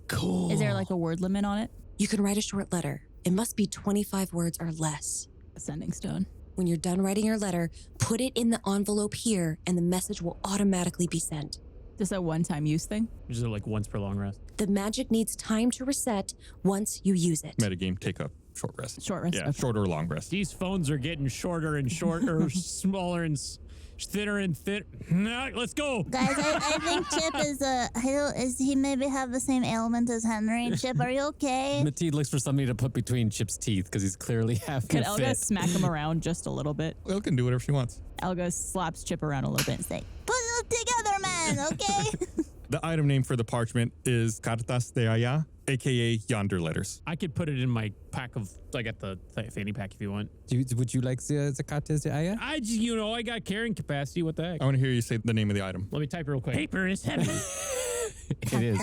Cool. Is there like a word limit on it? You can write a short letter. It must be 25 words or less. A sending stone. When you're done writing your letter, put it in the envelope here, and the message will automatically be sent. Just a one-time use thing? Is it like once per long rest? The magic needs time to reset once you use it. Metagame, take a short rest. Short rest, Yeah, okay. short or long rest. These phones are getting shorter and shorter, smaller and thinner and thinner. Nah, let's go. Guys, I think Chip is he maybe have the same ailment as Henry? Chip, are you okay? Mateed looks for something to put between Chip's teeth because he's clearly having Could a Elga fit. smack him around just a little bit? Elle can do whatever she wants. Elga slaps Chip around a little bit and say, Put it together, man, okay? The item name for the parchment is Cartas de Allá, aka Yonder Letters. I could put it in my pack of, like at the fanny pack if you want. Would you like the cartas de Aya? I just, I got carrying capacity. What the heck? I want to hear you say the name of the item. Let me type it real quick. Paper is heavy. It is.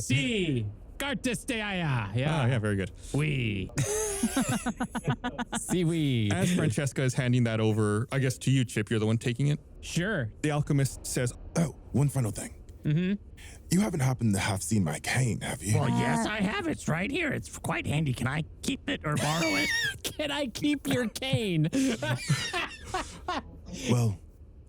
Sí. Cartas de Allá. Yeah. Ah, yeah, very good. We. Seaweed. As Francesca is handing that over, I guess to you, Chip, you're the one taking it. Sure. The alchemist says, Oh, one final thing. Mm-hmm. You haven't happened to have seen my cane, have you? Well, yes, I have. It's right here. It's quite handy. Can I keep it or borrow it? Can I keep your cane? Well,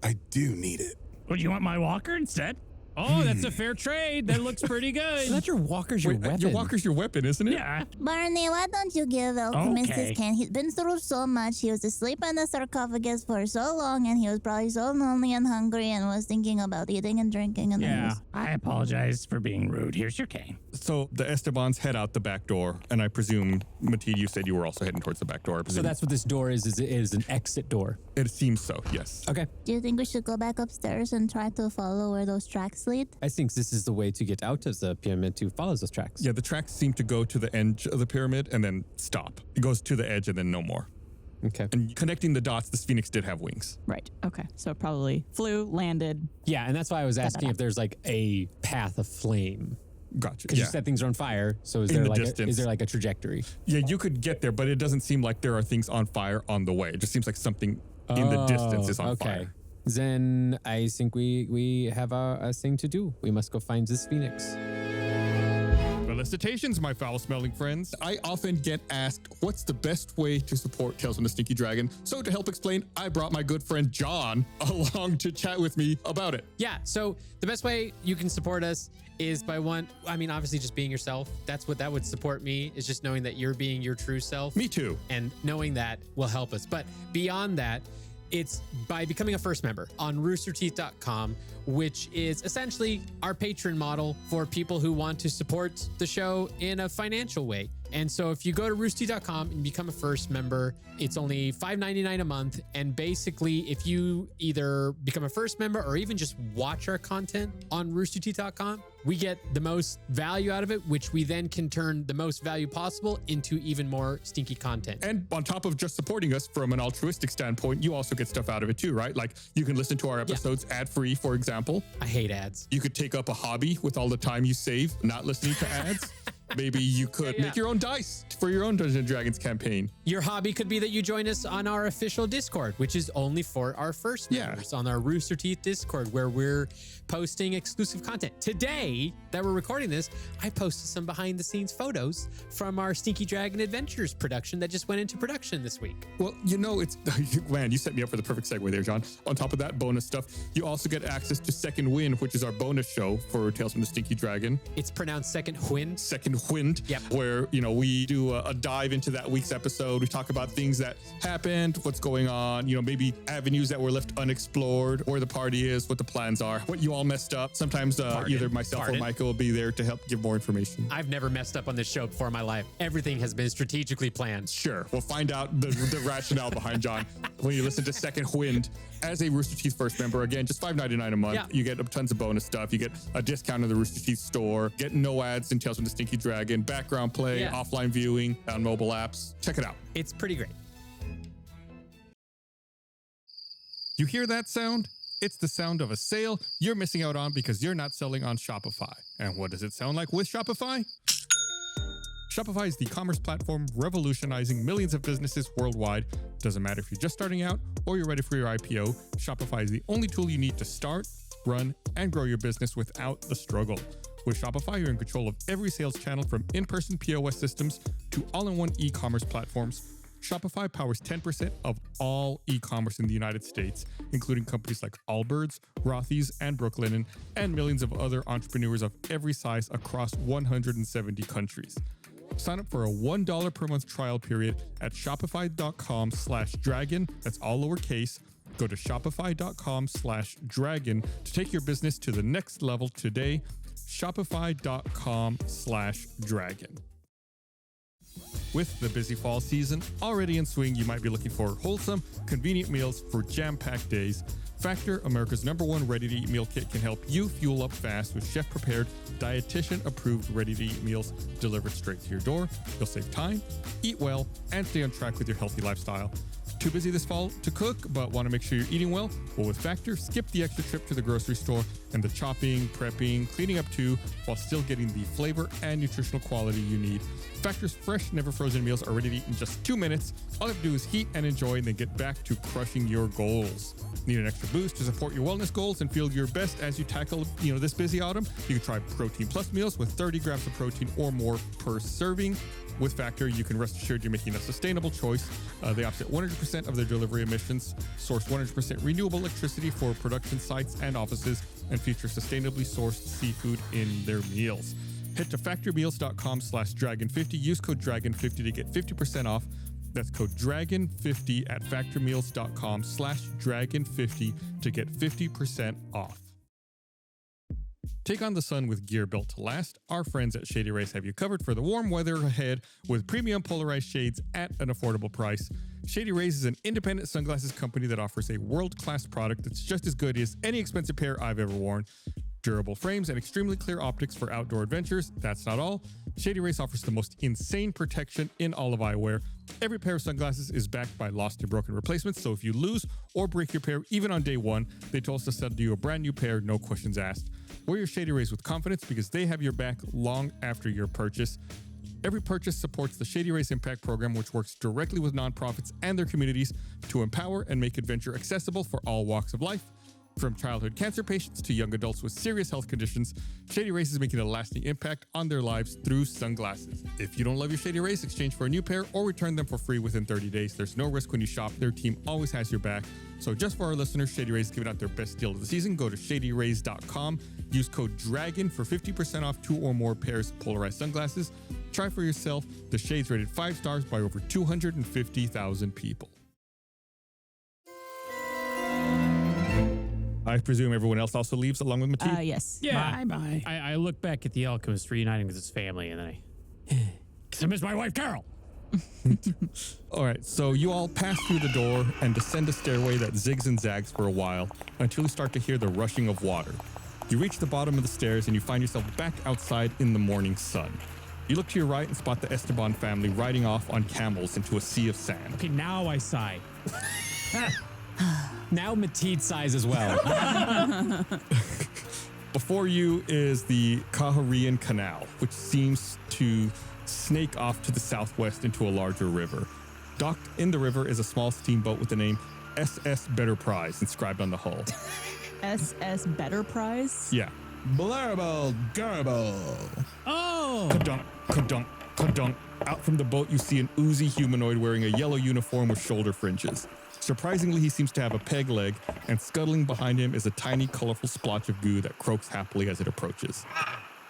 I do need it. Would you want my walker instead? Oh, that's a fair trade. That looks pretty good. Not your walker's your weapon. Your walker's your weapon, isn't it? Yeah. Barney, why don't you give Alchemist Okay. his cane? He's been through so much. He was asleep in the sarcophagus for so long, and he was probably so lonely and hungry and was thinking about eating and drinking. And Yeah. I apologize for being rude. Here's your cane. So the Estebans head out the back door, and I presume, Matilde, you said you were also heading towards the back door. I So presume. that's what this door is it is an exit door. It seems so, yes. Okay. Do you think we should go back upstairs and try to follow where those tracks lead? I think this is the way to get out of the pyramid to follow those tracks. Yeah, the tracks seem to go to the edge of the pyramid and then stop. It goes to the edge and then no more. Okay. And connecting the dots, this phoenix did have wings. Right. Okay. So it probably flew, landed. Yeah, and that's why I was asking if there's like a path of flame. Gotcha. Because Yeah. you said things are on fire, so is In there the like distance. is there like a trajectory? Yeah, you could get there, but it doesn't seem like there are things on fire on the way. It just seems like something in the distance is on fire. Then I think we have a thing to do. We must go find this phoenix. Felicitations, my foul-smelling friends. I often get asked, what's the best way to support Tales from the Stinky Dragon? So to help explain, I brought my good friend John along to chat with me about it. Yeah, so the best way you can support us is by obviously just being yourself. That would support me, is just knowing that you're being your true self. Me too. And knowing that will help us. But beyond that, it's by becoming a first member on roosterteeth.com, which is essentially our patron model for people who want to support the show in a financial way. And so if you go to roosterteeth.com and become a first member, it's only $5.99 a month. And basically, if you either become a first member or even just watch our content on roosterteeth.com, we get the most value out of it, which we then can turn the most value possible into even more stinky content. And on top of just supporting us from an altruistic standpoint, you also get stuff out of it too, right? Like you can listen to our episodes ad-free, for example. I hate ads. You could take up a hobby with all the time you save not listening to ads. Maybe you could make your own dice for your own Dungeons & Dragons campaign. Your hobby could be that you join us on our official Discord, which is only for our first members, on our Rooster Teeth Discord, where we're posting exclusive content. Today that we're recording this, I posted some behind the scenes photos from our Stinky Dragon Adventures production that just went into production this week. Well, it's, man, you set me up for the perfect segue there, John. On top of that bonus stuff, you also get access to Second Wind, which is our bonus show for Tales from the Stinky Dragon. It's pronounced Second Wind. Second Wind, where, we do a dive into that week's episode. We talk about things that happened, what's going on, maybe avenues that were left unexplored, where the party is, what the plans are, what you all messed up. Sometimes either myself or Micah will be there to help give more information. I've never messed up on this show before in my life. Everything has been strategically planned. Sure. We'll find out the rationale behind John when you listen to Second Wind as a Rooster Teeth first member. Again, just $5.99 a month. Yeah. You get tons of bonus stuff. You get a discount in the Rooster Teeth store, get no ads in Tales from the Stinky Dragon, background play, offline viewing on mobile apps. Check it out. It's pretty great. You hear that sound? It's the sound of a sale you're missing out on because you're not selling on Shopify. And what does it sound like with Shopify? Shopify is the commerce platform revolutionizing millions of businesses worldwide. Doesn't matter if you're just starting out or you're ready for your IPO, Shopify is the only tool you need to start, run, and grow your business without the struggle. With Shopify, you're in control of every sales channel from in-person POS systems to all-in-one e-commerce platforms. Shopify powers 10% of all e-commerce in the United States, including companies like Allbirds, Rothy's, and Brooklinen, and millions of other entrepreneurs of every size across 170 countries. Sign up for a $1 per month trial period at shopify.com/dragon. That's all lowercase. Go to shopify.com/dragon to take your business to the next level today. Shopify.com/dragon. With the busy fall season already in swing, you might be looking for wholesome, convenient meals for jam-packed days. Factor, America's #1 ready-to-eat meal kit, can help you fuel up fast with chef-prepared, dietitian-approved ready-to-eat meals delivered straight to your door. You'll save time, eat well, and stay on track with your healthy lifestyle. Too busy this fall to cook, but want to make sure you're eating well? Well, with Factor, skip the extra trip to the grocery store and the chopping, prepping, cleaning up too, while still getting the flavor and nutritional quality you need. Factor's fresh, never frozen meals are ready to eat in just 2 minutes. All you have to do is heat and enjoy, and then get back to crushing your goals. Need an extra boost to support your wellness goals and feel your best as you tackle, this busy autumn? You can try Protein Plus meals with 30 grams of protein or more per serving. With Factor, you can rest assured you're making a sustainable choice. They offset 100% of their delivery emissions, source 100% renewable electricity for production sites and offices, and feature sustainably sourced seafood in their meals. Head to factormeals.com/dragon50. Use code dragon50 to get 50% off. That's code dragon50 at factormeals.com/dragon50 to get 50% off. Take on the sun with gear built to last. Our friends at Shady Rays have you covered for the warm weather ahead with premium polarized shades at an affordable price. Shady Rays is an independent sunglasses company that offers a world-class product that's just as good as any expensive pair I've ever worn. Durable frames and extremely clear optics for outdoor adventures. That's not all. Shady Rays offers the most insane protection in all of eyewear. Every pair of sunglasses is backed by lost and broken replacements, so if you lose or break your pair even on day one, they told us to send you a brand new pair, no questions asked. Wear your Shady Rays with confidence because they have your back long after your purchase. Every purchase supports the Shady Rays Impact Program, which works directly with nonprofits and their communities to empower and make adventure accessible for all walks of life. From childhood cancer patients to young adults with serious health conditions, Shady Rays is making a lasting impact on their lives through sunglasses. If you don't love your Shady Rays, exchange for a new pair or return them for free within 30 days. There's no risk when you shop. Their team always has your back. So just for our listeners, Shady Rays is giving out their best deal of the season. Go to shadyrays.com. Use code DRAGON for 50% off 2 or more pairs of polarized sunglasses. Try for yourself. The shades rated 5 stars by over 250,000 people. I presume everyone else also leaves along with Matisse? Yes. Yeah. Bye-bye. I look back at the alchemist reuniting with his family, and then I miss my wife, Carol. All right, so you all pass through the door and descend a stairway that zigs and zags for a while until you start to hear the rushing of water. You reach the bottom of the stairs and you find yourself back outside in the morning sun. You look to your right and spot the Esteban family riding off on camels into a sea of sand. Okay, now I sigh. Now Mateed sighs as well. Before you is the Karcasuuk Canal, which seems to snake off to the southwest into a larger river. Docked in the river is a small steamboat with the name SS Better Prize inscribed on the hull. SS Better Prize? Yeah. Blrrble, Grrble. Oh! Ka-dunk, ka-dunk, ka-dunk. Out from the boat, you see an oozy humanoid wearing a yellow uniform with shoulder fringes. Surprisingly, he seems to have a peg leg, and scuttling behind him is a tiny, colorful splotch of goo that croaks happily as it approaches.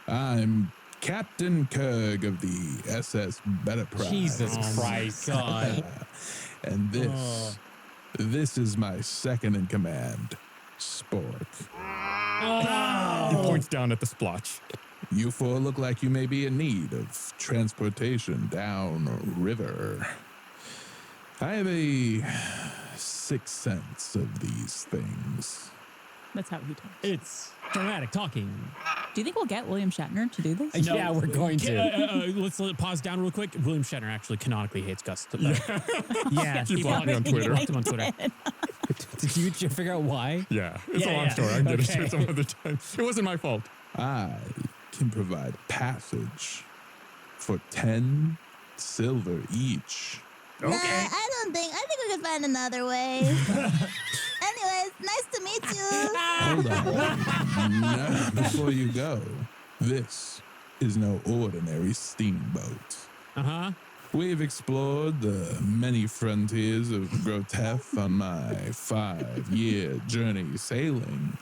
I'm Captain Kurg of the SS Better Prize. Jesus Christ. God. And this is my second in command, Spork. He points down at the splotch. You four look like you may be in need of transportation down river. I have a sixth sense of these things. That's how he talks. It's dramatic talking. Do you think we'll get William Shatner to do this? Yeah, we're going to. Let's pause down real quick. William Shatner actually canonically hates Gus. Yeah. He blocked me on Twitter. Blocked him on Twitter. Did you figure out why? Yeah, it's a long Yeah. story. I can get into it some other time. It wasn't my fault. I can provide passage for 10 silver each. Nah, I think we could find another way. Anyways, nice to meet you. Hold on. Now, before you go, this is no ordinary steamboat. Uh-huh. We've explored the many frontiers of Grotef on my 5-year journey sailing.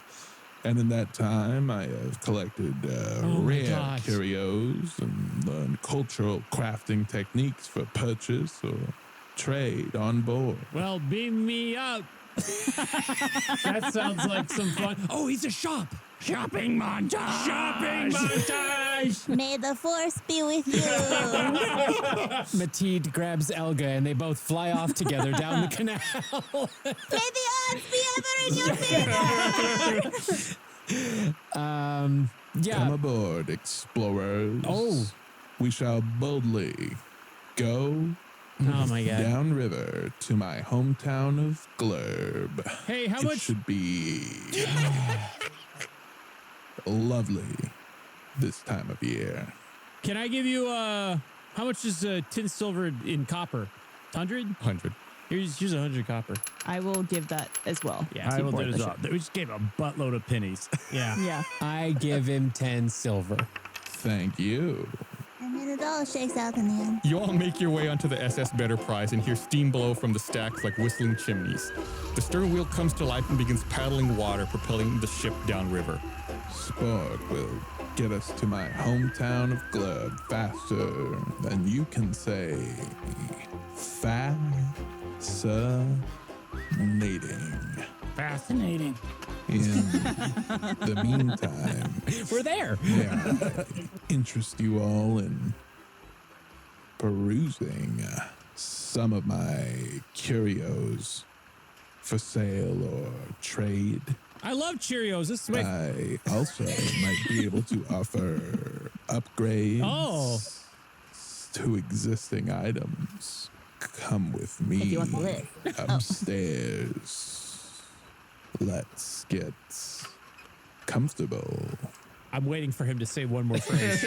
And in that time, I have collected rare gosh. curios and learned cultural crafting techniques for purchase or trade on board. Well, beam me up. That sounds like some fun. Oh, he's a shop. Shopping montage. Shopping montage. gosh! May the force be with you. Mateed grabs Elga and they both fly off together down the canal. May the odds be ever in your favor. Yeah. Come aboard, explorers. Oh. We shall boldly go Oh my god. downriver to my hometown of Glrrb. Hey, how It much? should be lovely this time of year. Can I give you how much is 10 silver in copper? 100? 100. Here's 100 copper. I will give that as well. Yeah, I will do board it the as well. We just gave a buttload of pennies. Yeah. Yeah. I give him 10 silver. Thank you. I mean, it all shakes out in the end. You all make your way onto the SS Better Prize and hear steam blow from the stacks like whistling chimneys. The stern wheel comes to life and begins paddling water, propelling the ship downriver. Sport will get us to my hometown of Glrrb faster than you can say fascinating. Fascinating. In the meantime, We're there. may I interest you all in perusing some of my curios for sale or trade. I love Cheerios. This is my I also might be able to offer upgrades to existing items. Come with me If you want to live. upstairs. Let's get comfortable. I'm waiting for him to say one more phrase.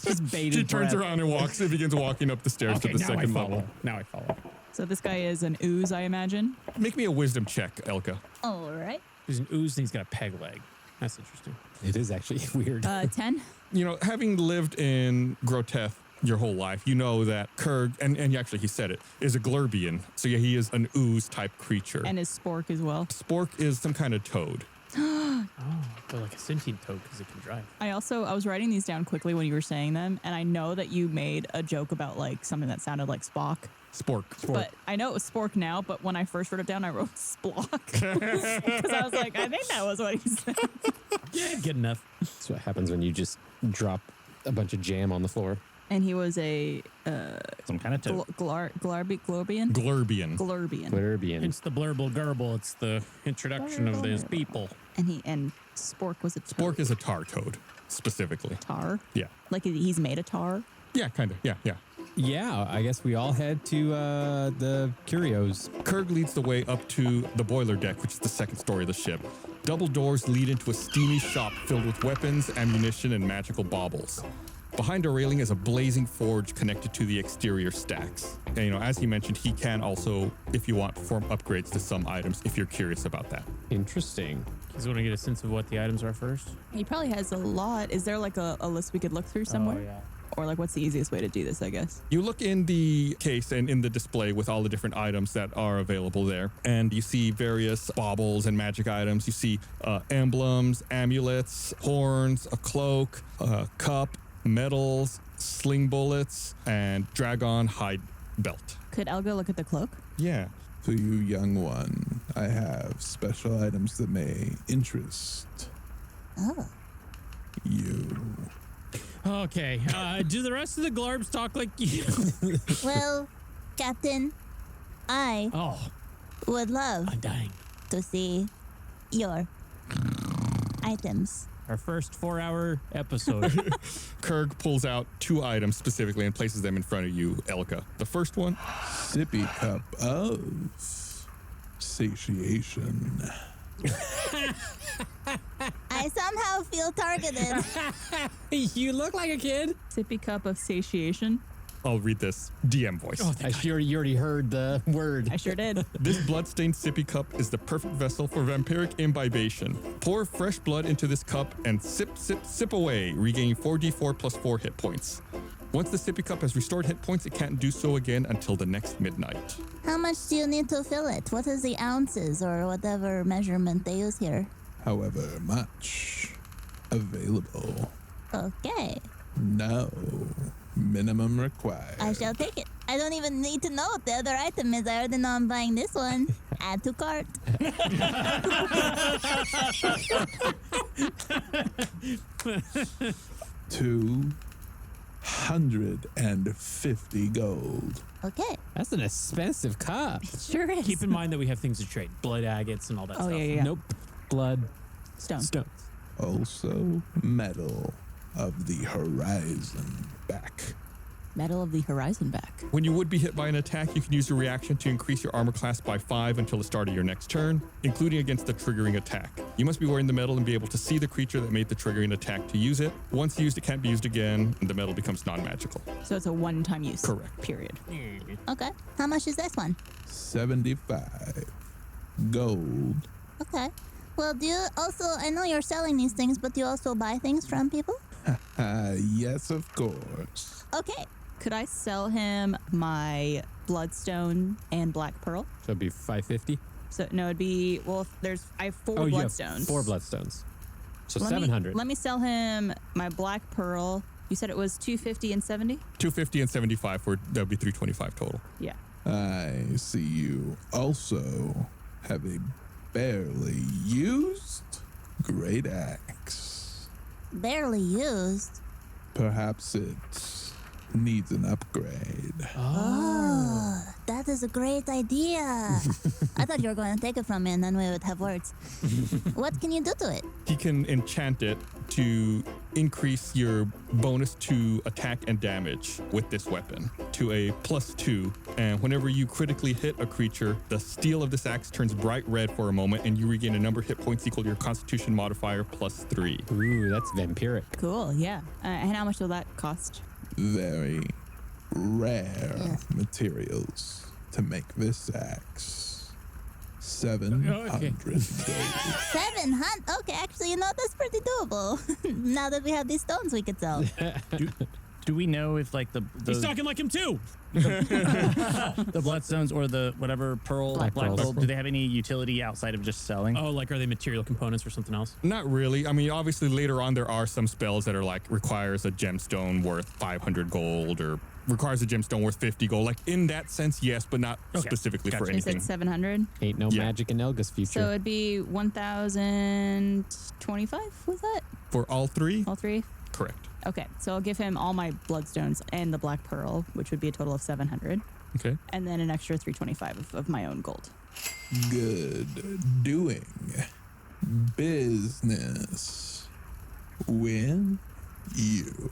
Just bated She turns breath. around and walks and begins walking up the stairs Okay, to the now I second follow. level. Now I follow. So this guy is an ooze, I imagine. Make me a wisdom check, Elka. All right. He's an ooze and he's got a peg leg. That's interesting. It is actually weird. 10. You know, having lived in Groteth your whole life, you know that Kurg, and actually he said it, is a Glrrbian. So yeah, he is an ooze type creature. And his spork as well. Spork is some kind of toad. But like a sentient toad because it can drive. I was writing these down quickly when you were saying them, and I know that you made a joke about like something that sounded like Spock. Spork. But I know it was spork now, but when I first wrote it down, I wrote splock. Because I was like, I think that was what he said. Yeah, good enough. That's what happens when you just drop a bunch of jam on the floor. And he was a Some kind of toad. Glrrbian? Glrrbian. Glrrbian. Glrrbian. It's the Blrrble Grrble. It's the introduction of those people. And spork was a toad. Spork is a tar toad, specifically. tar. Yeah. Like he's made of tar. Yeah, kind of. Yeah. Yeah, I guess we all head to the curios. Kurg leads the way up to the boiler deck, which is the second story of the ship. Double doors lead into a steamy shop filled with weapons, ammunition, and magical baubles. Behind a railing is a blazing forge connected to the exterior stacks. And, you know, as he mentioned, he can also, if you want, perform upgrades to some items if you're curious about that. Interesting. He's want to get a sense of what the items are first. He probably has a lot. Is there like a list we could look through somewhere? Oh, yeah. Or like what's the easiest way to do this, I guess? You look in the case and in the display with all the different items that are available there, and you see various baubles and magic items. You see emblems, amulets, horns, a cloak, a cup, medals, sling bullets, and dragon hide belt. Could Elga look at the cloak? Yeah. For you, young one, I have special items that may interest you. Okay. Do the rest of the Glrrbs talk like you? Well, Captain, I would love I'm dying. to see your items. Our first 4-hour episode. Kurg pulls out 2 items specifically and places them in front of you, Elka. The first one, Sippy cup of satiation. I somehow feel targeted. You look like a kid. Sippy cup of satiation. I'll read this DM voice. You already heard the word. I sure did. This blood-stained sippy cup is the perfect vessel for vampiric imbibation. Pour fresh blood into this cup and sip, sip, sip away, regaining 4d4 plus 4 hit points. Once the sippy cup has restored hit points, it can't do so again until the next midnight. How much do you need to fill it? What is the ounces or whatever measurement they use here? However much available. Okay, No minimum required. I shall take it. I don't even need to know what the other item is. I already know I'm buying this one. Add to cart. 250 gold. Okay. That's an expensive cup. Sure is. Keep in mind that we have things to trade. Blood agates and all that Oh, stuff. yeah. Nope. Blood. Stone. Stones. Also, metal of the horizon back. Metal of the Horizon back. When you would be hit by an attack, you can use your reaction to increase your armor class by 5 until the start of your next turn, including against the triggering attack. You must be wearing the metal and be able to see the creature that made the triggering attack to use it. Once used, it can't be used again, and the metal becomes non-magical. So it's a one-time use. Correct. Period. Okay. How much is this one? 75 gold. Okay. Well, do you also, I know you're selling these things, but do you also buy things from people? Yes, of course. Okay. Could I sell him my Bloodstone and Black Pearl? So it'd be 550. So no, it'd be I have 4 You have Bloodstones. 4 bloodstones. So Let 700. Let me sell him my Black Pearl. You said it was 250 and 70? 250 and 75 that would be 325 total. Yeah. I see you also have a barely used great axe. Barely used. Perhaps it needs an upgrade. Oh, that is a great idea. I thought you were going to take it from me and then we would have words. What can you do to it? He can enchant it to increase your bonus to attack and damage with this weapon to a +2. And whenever you critically hit a creature, the steel of this axe turns bright red for a moment and you regain a number of hit points equal to your constitution modifier +3. Ooh, that's vampiric. Cool, yeah. And how much will that cost? Very rare materials to make this axe. 700 gold. 700? Okay, actually, you know, that's pretty doable. Now that we have these stones we could sell. Do we know if like He's talking like him too. the bloodstones or the whatever black pearls. pearl, do they have any utility outside of just selling? Oh, like are they material components or something else? Not really. I mean, obviously later on there are some spells that are like requires a gemstone worth 500 gold or requires a gemstone worth 50 gold. Like in that sense, yes, but not specifically for You anything. said 700? Ain't no magic in Elga's future. So it'd be 1,025, was that? For all 3? All 3? Correct. Okay, so I'll give him all my Bloodstones and the Black Pearl, which would be a total of 700. Okay. And then an extra 325 of my own gold. Good doing business with you.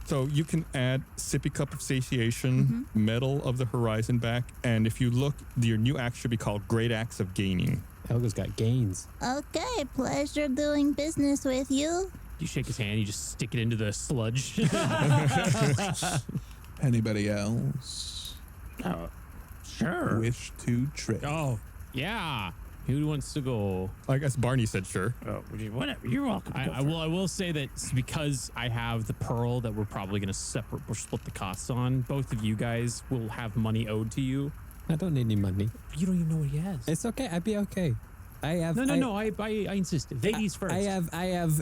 So you can add Sippy Cup of Satiation, Metal of the Horizon back, and if you look, your new axe should be called Great Axe of Gaining. Elga's got gains. Okay, pleasure doing business with you. You shake his hand, you just stick it into the sludge. Anybody else Sure. wish to trade? Oh, yeah. Who wants to go? I guess Barney said sure. Oh, whatever. You're welcome. I will say that it's because I have the pearl that we're probably going to split the costs on. Both of you guys will have money owed to you. I don't need any money. You don't even know what he has. It's okay. I'd be okay. I have. No. I insist. Ladies first. I have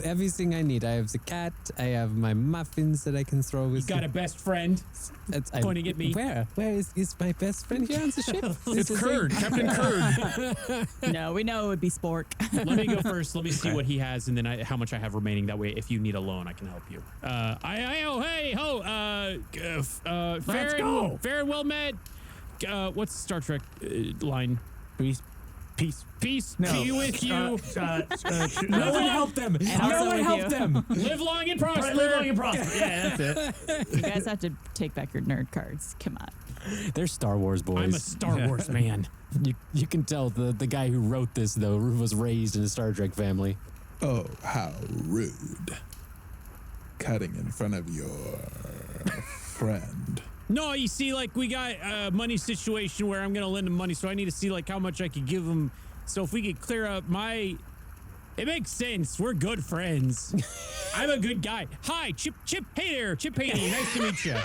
everything I need. I have the cat. I have my muffins that I can throw with. You got a best friend pointing at me. Where is my best friend here on the ship? It's Kurd, Captain Kurd. No, we know it would be Spork. Let me go first. Let me see what he has, and then how much I have remaining. That way, if you need a loan, I can help you. Let's go. Fair and well met. What's the Star Trek line? Peace be with you. No one helped them. No one helped them. Live long and prosper. Live long and prosper. Yeah, that's it. You guys have to take back your nerd cards. Come on. They're Star Wars boys. I'm a Star Wars man. You can tell the guy who wrote this though was raised in a Star Trek family. Oh, how rude. Cutting in front of your friend. No, you see, like, we got a money situation where I'm going to lend him money, so I need to see, like, how much I could give him. So if we could clear up my... It makes sense. We're good friends. I'm a good guy. Hi, Chip. Hey there, Chip Haney. Nice to meet you.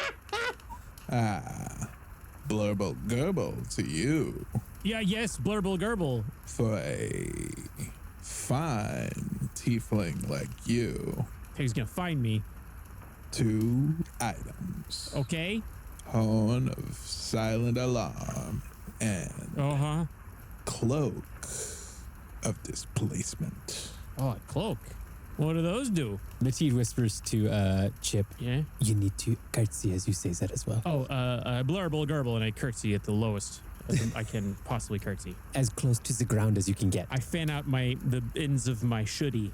Blrrble to you. Yes, Glrrble. For a fine tiefling like you. He's going to find me. 2 items. Okay. Horn of Silent Alarm and Cloak of Displacement. Oh, a cloak. What do those do? Mateed whispers to Chip. Yeah? You need to curtsy as you say that as well. Oh, Blrrble, Grrble, and I curtsy at the lowest I can possibly curtsy. As close to the ground as you can get. I fan out the ends of my shoody.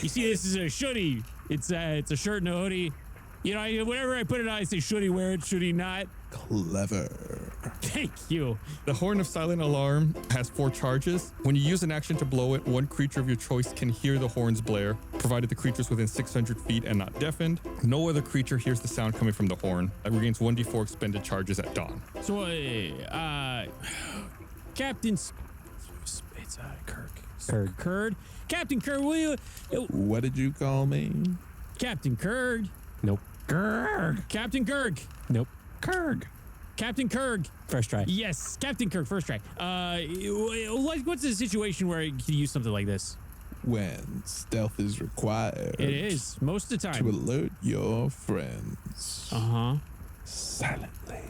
You see, this is a shoody. It's a shirt and a hoodie. You know, whenever I put it on, I say, should he wear it, should he not? Clever. Thank you. The Horn of Silent Alarm has 4 charges. When you use an action to blow it, one creature of your choice can hear the horn's blare, provided the creature's within 600 feet and not deafened. No other creature hears the sound coming from the horn. It regains 1d4 expended charges at dawn. So, Captain... It's Kirk. Curd. Captain Curd, will you... What did you call me? Captain Curd. Nope. Grrrb. Captain Kirk. Nope. Kirk. Captain Kirk. First try. Yes, Captain Kirk, first try. What's the situation where you can use something like this? When stealth is required. It is, most of the time. To alert your friends. Uh-huh. Silently.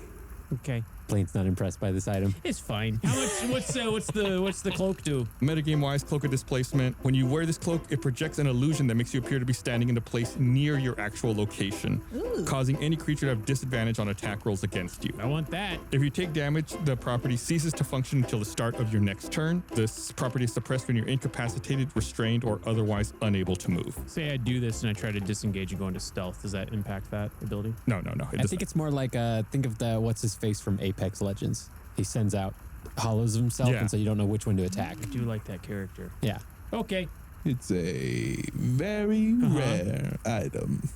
Okay. Blaine's not impressed by this item. It's fine. How much? What's the cloak do? Metagame-wise, Cloak of Displacement. When you wear this cloak, it projects an illusion that makes you appear to be standing in a place near your actual location, causing any creature to have disadvantage on attack rolls against you. I want that. If you take damage, the property ceases to function until the start of your next turn. This property is suppressed when you're incapacitated, restrained, or otherwise unable to move. Say I do this and I try to disengage and go into stealth. Does that impact that ability? No. I think it's more like think of the what's his face from Apex Legends. He sends out hollows of himself, and so you don't know which one to attack. I do like that character. Yeah. Okay. It's a very rare item.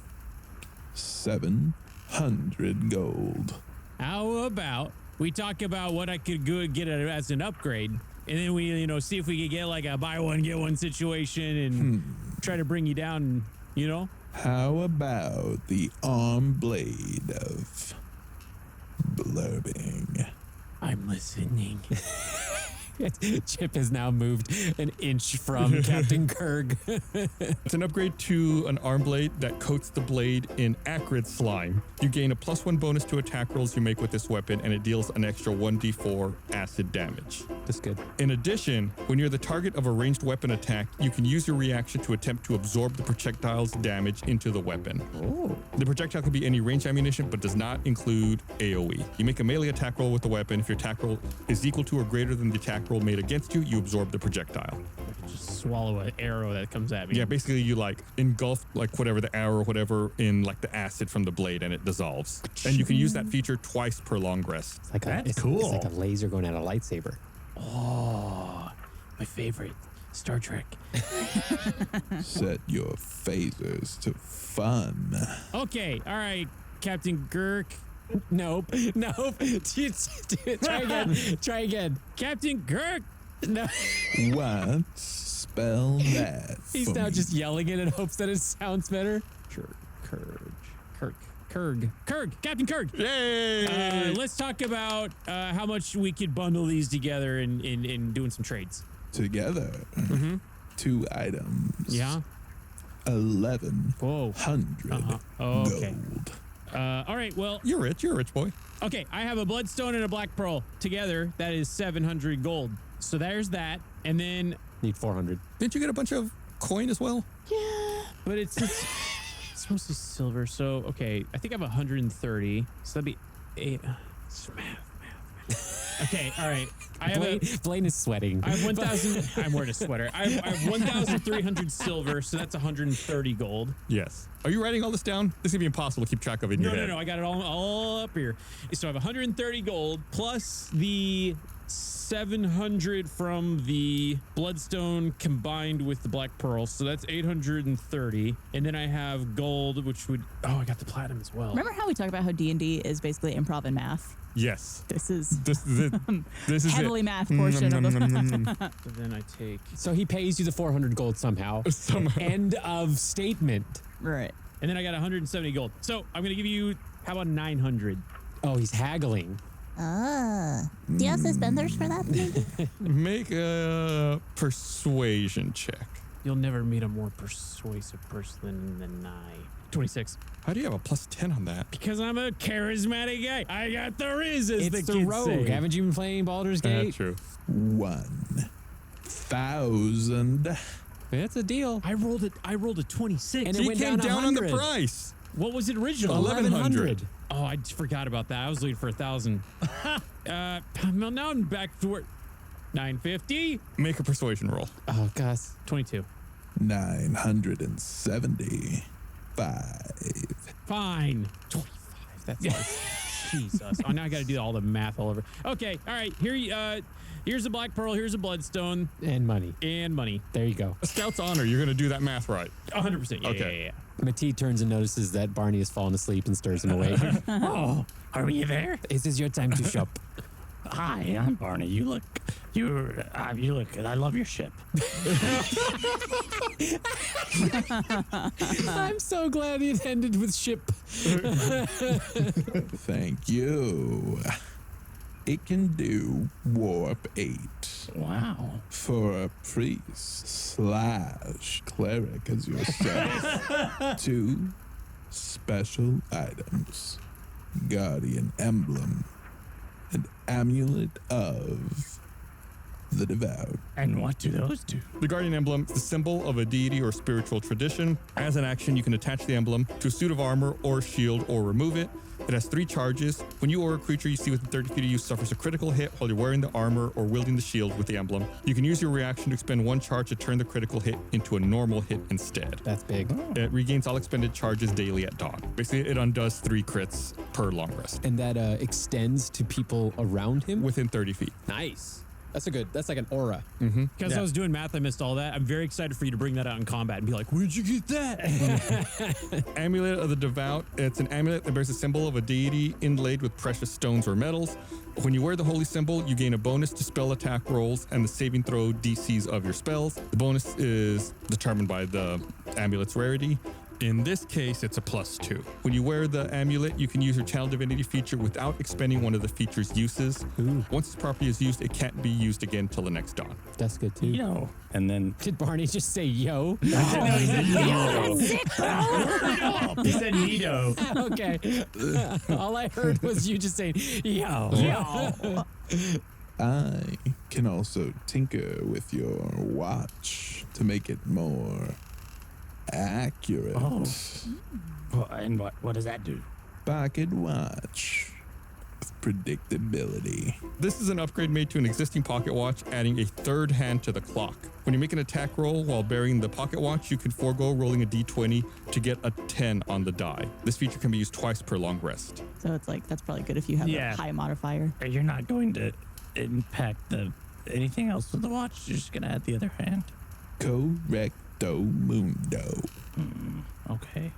700 gold. How about we talk about what I could go get it as an upgrade, and then we, see if we could get like a buy one get one situation and try to bring you down. How about the arm blade of Blrrbing? I'm listening. Chip has now moved an inch from Captain Kirk. It's an upgrade to an arm blade that coats the blade in acrid slime. You gain a +1 bonus to attack rolls you make with this weapon, and it deals an extra 1d4 acid damage. That's good. In addition, when you're the target of a ranged weapon attack, you can use your reaction to attempt to absorb the projectile's damage into the weapon. Oh. The projectile can be any ranged ammunition, but does not include AoE. You make a melee attack roll with the weapon. If your attack roll is equal to or greater than the attack roll made against you, you absorb the projectile. Just swallow an arrow that comes at me. Yeah, basically you engulf whatever the arrow or whatever in the acid from the blade, and it dissolves. And you can use that feature twice per long rest. It's like That's cool. It's like a laser going at a lightsaber. Oh, my favorite. Star Trek. Set your phasers to fun. Okay, all right, Captain Girk. Nope. Try again. Captain Kirk. No. What? Spell that. He's now just yelling it in hopes that it sounds better. Kirk. Captain Kirk. Yay! Let's talk about how much we could bundle these together in doing some trades. Together. 2 items. Yeah. 1,100 okay. gold. All right, well. You're a rich boy. Okay, I have a bloodstone and a black pearl. Together, that is 700 gold. So there's that. And then... Need 400. Didn't you get a bunch of coin as well? Yeah. But it's mostly silver. So, okay, I think I have 130. So that'd be 8. Math. Okay, all right. Blaine is sweating. I have 1,000. I'm wearing a sweater. I have 1,300 silver, so that's 130 gold. Yes. Are you writing all this down? This is going to be impossible to keep track of it in your head. No. I got it all up here. So I have 130 gold plus the 700 from the bloodstone combined with the black pearl. So that's 830. And then I have gold, which would... Oh, I got the platinum as well. Remember how we talked about how D&D is basically improv and math? Yes. This is heavily math portion of the... So then I take... So he pays you the 400 gold somehow. End of statement. Right. And then I got 170 gold. So I'm going to give you... How about 900? Oh, he's haggling. Do you have suspenders for that? Maybe? Make a persuasion check. You'll never meet a more persuasive person than I. 26. How do you have a +10 on that? Because I'm a charismatic guy. I got the riz, as It's the the kids rogue. say. Haven't you been playing Baldur's Gate? True. 1,000 It's a deal. I rolled a 26. And it He went came down on the 100. price. What was it original? 1100. Oh, I forgot about that. I was looking for 1,000. Well, now I'm back to where 950. Make a persuasion roll. Oh, gosh. 22. 975. Fine. 25. That's like, Jesus. Oh, now I got to do all the math all over. Okay. All right. Here's a black pearl. Here's a bloodstone. And money. And money. There you go. A scout's honor. You're going to do that math right. 100%. Yeah, Okay. yeah. Matee turns and notices that Barney has fallen asleep and stirs him awake. Oh, are you there? This is your time to shop. Hi, I'm Barney. You look good. I love your ship. I'm so glad it ended with ship. Thank you. It can do warp 8. Wow. For a priest / cleric as yourself. 2 special items. Guardian emblem. An amulet of the devout. And what do those do? The Guardian Emblem is the symbol of a deity or spiritual tradition. As an action, you can attach the emblem to a suit of armor or shield or remove it. It has 3 charges. When you or a creature you see within 30 feet of you suffers a critical hit while you're wearing the armor or wielding the shield with the emblem, you can use your reaction to expend 1 charge to turn the critical hit into a normal hit instead. That's big. It regains all expended charges daily at dawn. Basically, it undoes 3 crits per long rest. And that extends to people around him? Within 30 feet. Nice. That's like an aura. Because I was doing math, I missed all that. I'm very excited for you to bring that out in combat and be like, where'd you get that? Amulet of the Devout. It's an amulet that bears a symbol of a deity inlaid with precious stones or metals. When you wear the holy symbol, you gain a bonus to spell attack rolls and the saving throw DCs of your spells. The bonus is determined by the amulet's rarity. In this case, it's a +2. When you wear the amulet, you can use your Channel Divinity feature without expending one of the feature's uses. Ooh. Once this property is used, it can't be used again till the next dawn. That's good too. Yo. And then Did Barney just say yo? he said He said Nito. Okay. All I heard was you just saying yo. Yo. I can also tinker with your watch to make it more accurate. Oh. And what does that do? Pocket watch with predictability. This is an upgrade made to an existing pocket watch, adding a 3rd hand to the clock. When you make an attack roll while bearing the pocket watch, you can forego rolling a d20 to get a 10 on the die. This feature can be used twice per long rest. So it's like, that's probably good if you have a high modifier. You're not going to impact anything else with the watch. You're just going to add the other hand. Correcto mundo. Okay.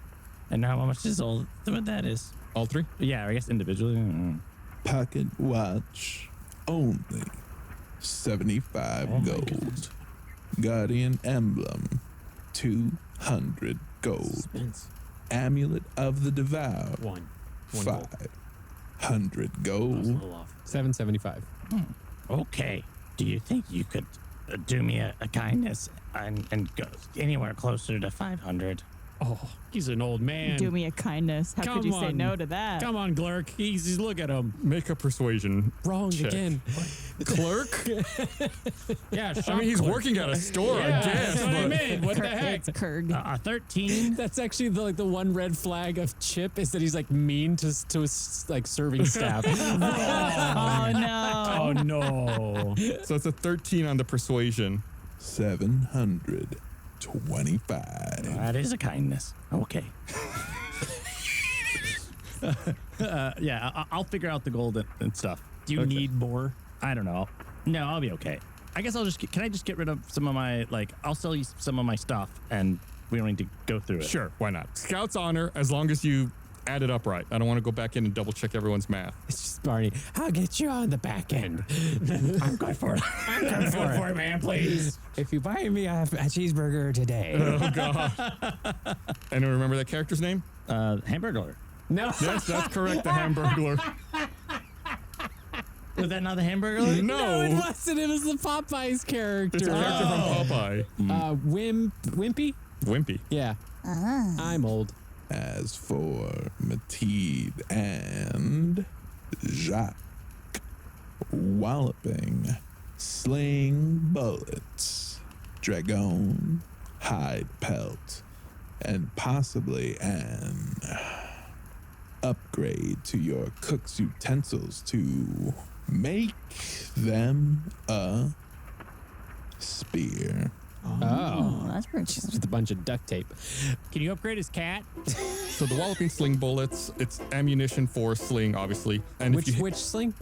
And now how much is all what that is? All 3? Yeah, I guess individually. Pocket watch only 75 gold. Guardian emblem 200 gold. Amulet of the devout 500 gold. 775. Okay. Do you think you could do me a kindness and go anywhere closer to 500? Oh, he's an old man. Do me a kindness. How could you say no to that? Come on, Glrrb. He's look at him. Make a persuasion. Wrong check. again. Clerk? Yeah, I mean, he's working at a store, I guess. That's what I But mean. What the heck? It's Kurg. 13. That's actually the one red flag of Chip is that he's like mean to his like serving staff. Oh no. Oh, no. so it's a 13 on the persuasion. 725. That is a kindness. Okay. I'll figure out the gold and stuff. Do you need more? I don't know. No, I'll be okay. I guess can I just get rid of some of my, I'll sell you some of my stuff and we don't need to go through it. Sure, why not? Scout's honor, as long as you add it up right. I don't want to go back in and double check everyone's math. It's just Barney. I'll get you on the back end. I'm good for it. I'm good for it, man, please. If you buy me a cheeseburger today. Oh, God. Anyone remember that character's name? Hamburglar. No. Yes, that's correct, the Hamburglar. Was that not the Hamburglar? No, it wasn't. It was the Popeyes character. It's a character from Popeye. Wimpy? Wimpy. Yeah. I'm old. As for Mateed and Jacques, walloping, sling bullets, dragon, hide pelt, and possibly an upgrade to your cook's utensils to make them a spear. Oh, that's pretty just cool. with a bunch of duct tape. Can you upgrade his cat? So the walloping sling bullets, it's ammunition for sling, obviously. And Which sling?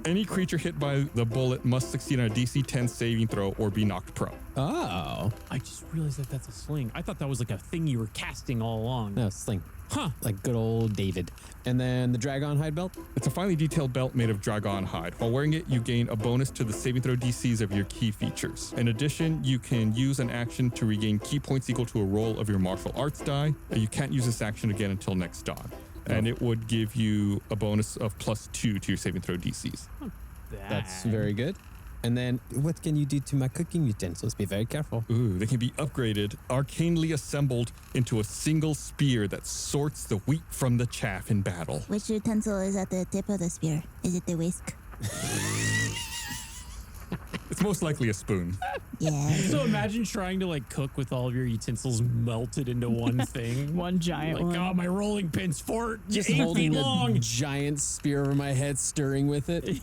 Any creature hit by the bullet must succeed on a DC 10 saving throw or be knocked prone. Oh, I just realized that that's a sling. I thought that was like a thing you were casting all along. no, sling. Huh. Like good old David. And then the Dragon hide belt. It's a finely detailed belt made of dragon hide. While wearing it, you gain a bonus to the saving throw DCs of your key features. In addition, you can use an action to regain key points equal to a roll of your martial arts die. You can't use this action again until next dawn. And it would give you a bonus of +2 to your saving throw DCs. That's very good. And then what can you do to my cooking utensils? Be very careful. Ooh, they can be upgraded, arcanely assembled into a single spear that sorts the wheat from the chaff in battle. Which utensil is at the tip of the spear? Is it the whisk? It's most likely a spoon. Yeah. So imagine trying to like cook with all of your utensils melted into one thing. One giant like, one. oh, my rolling pin's Just 8 holding feet long. a giant spear over my head, stirring with it.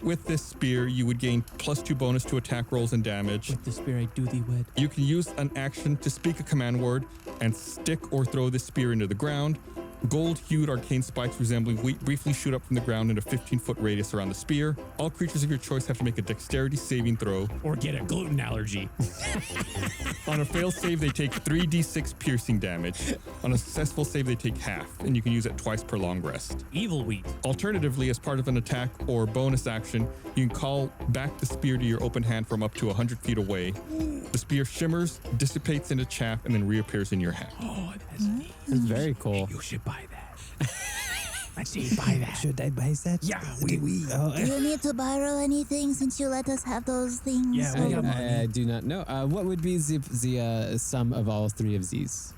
With this spear, you would gain +2 bonus to attack rolls and damage. With the spear, I do thee wed. You can use an action to speak a command word and stick or throw the spear into the ground. Gold-hued arcane spikes resembling wheat briefly shoot up from the ground in a 15-foot radius around the spear. All creatures of your choice have to make a dexterity saving throw. Or get a gluten allergy. On a failed save, they take 3d6 piercing damage. On a successful save, they take half, and you can use it twice per long rest. Evil wheat. Alternatively, as part of an attack or bonus action, you can call back the spear to your open hand from up to 100 feet away. The spear shimmers, dissipates into chaff, and then reappears in your hand. Oh, that's neat. It's very cool. You should buy that. I say buy that. Should I buy that? Yeah, Do you need to borrow anything since you let us have those things? Yeah, we got money. I do not know. What would be the sum of all three of these?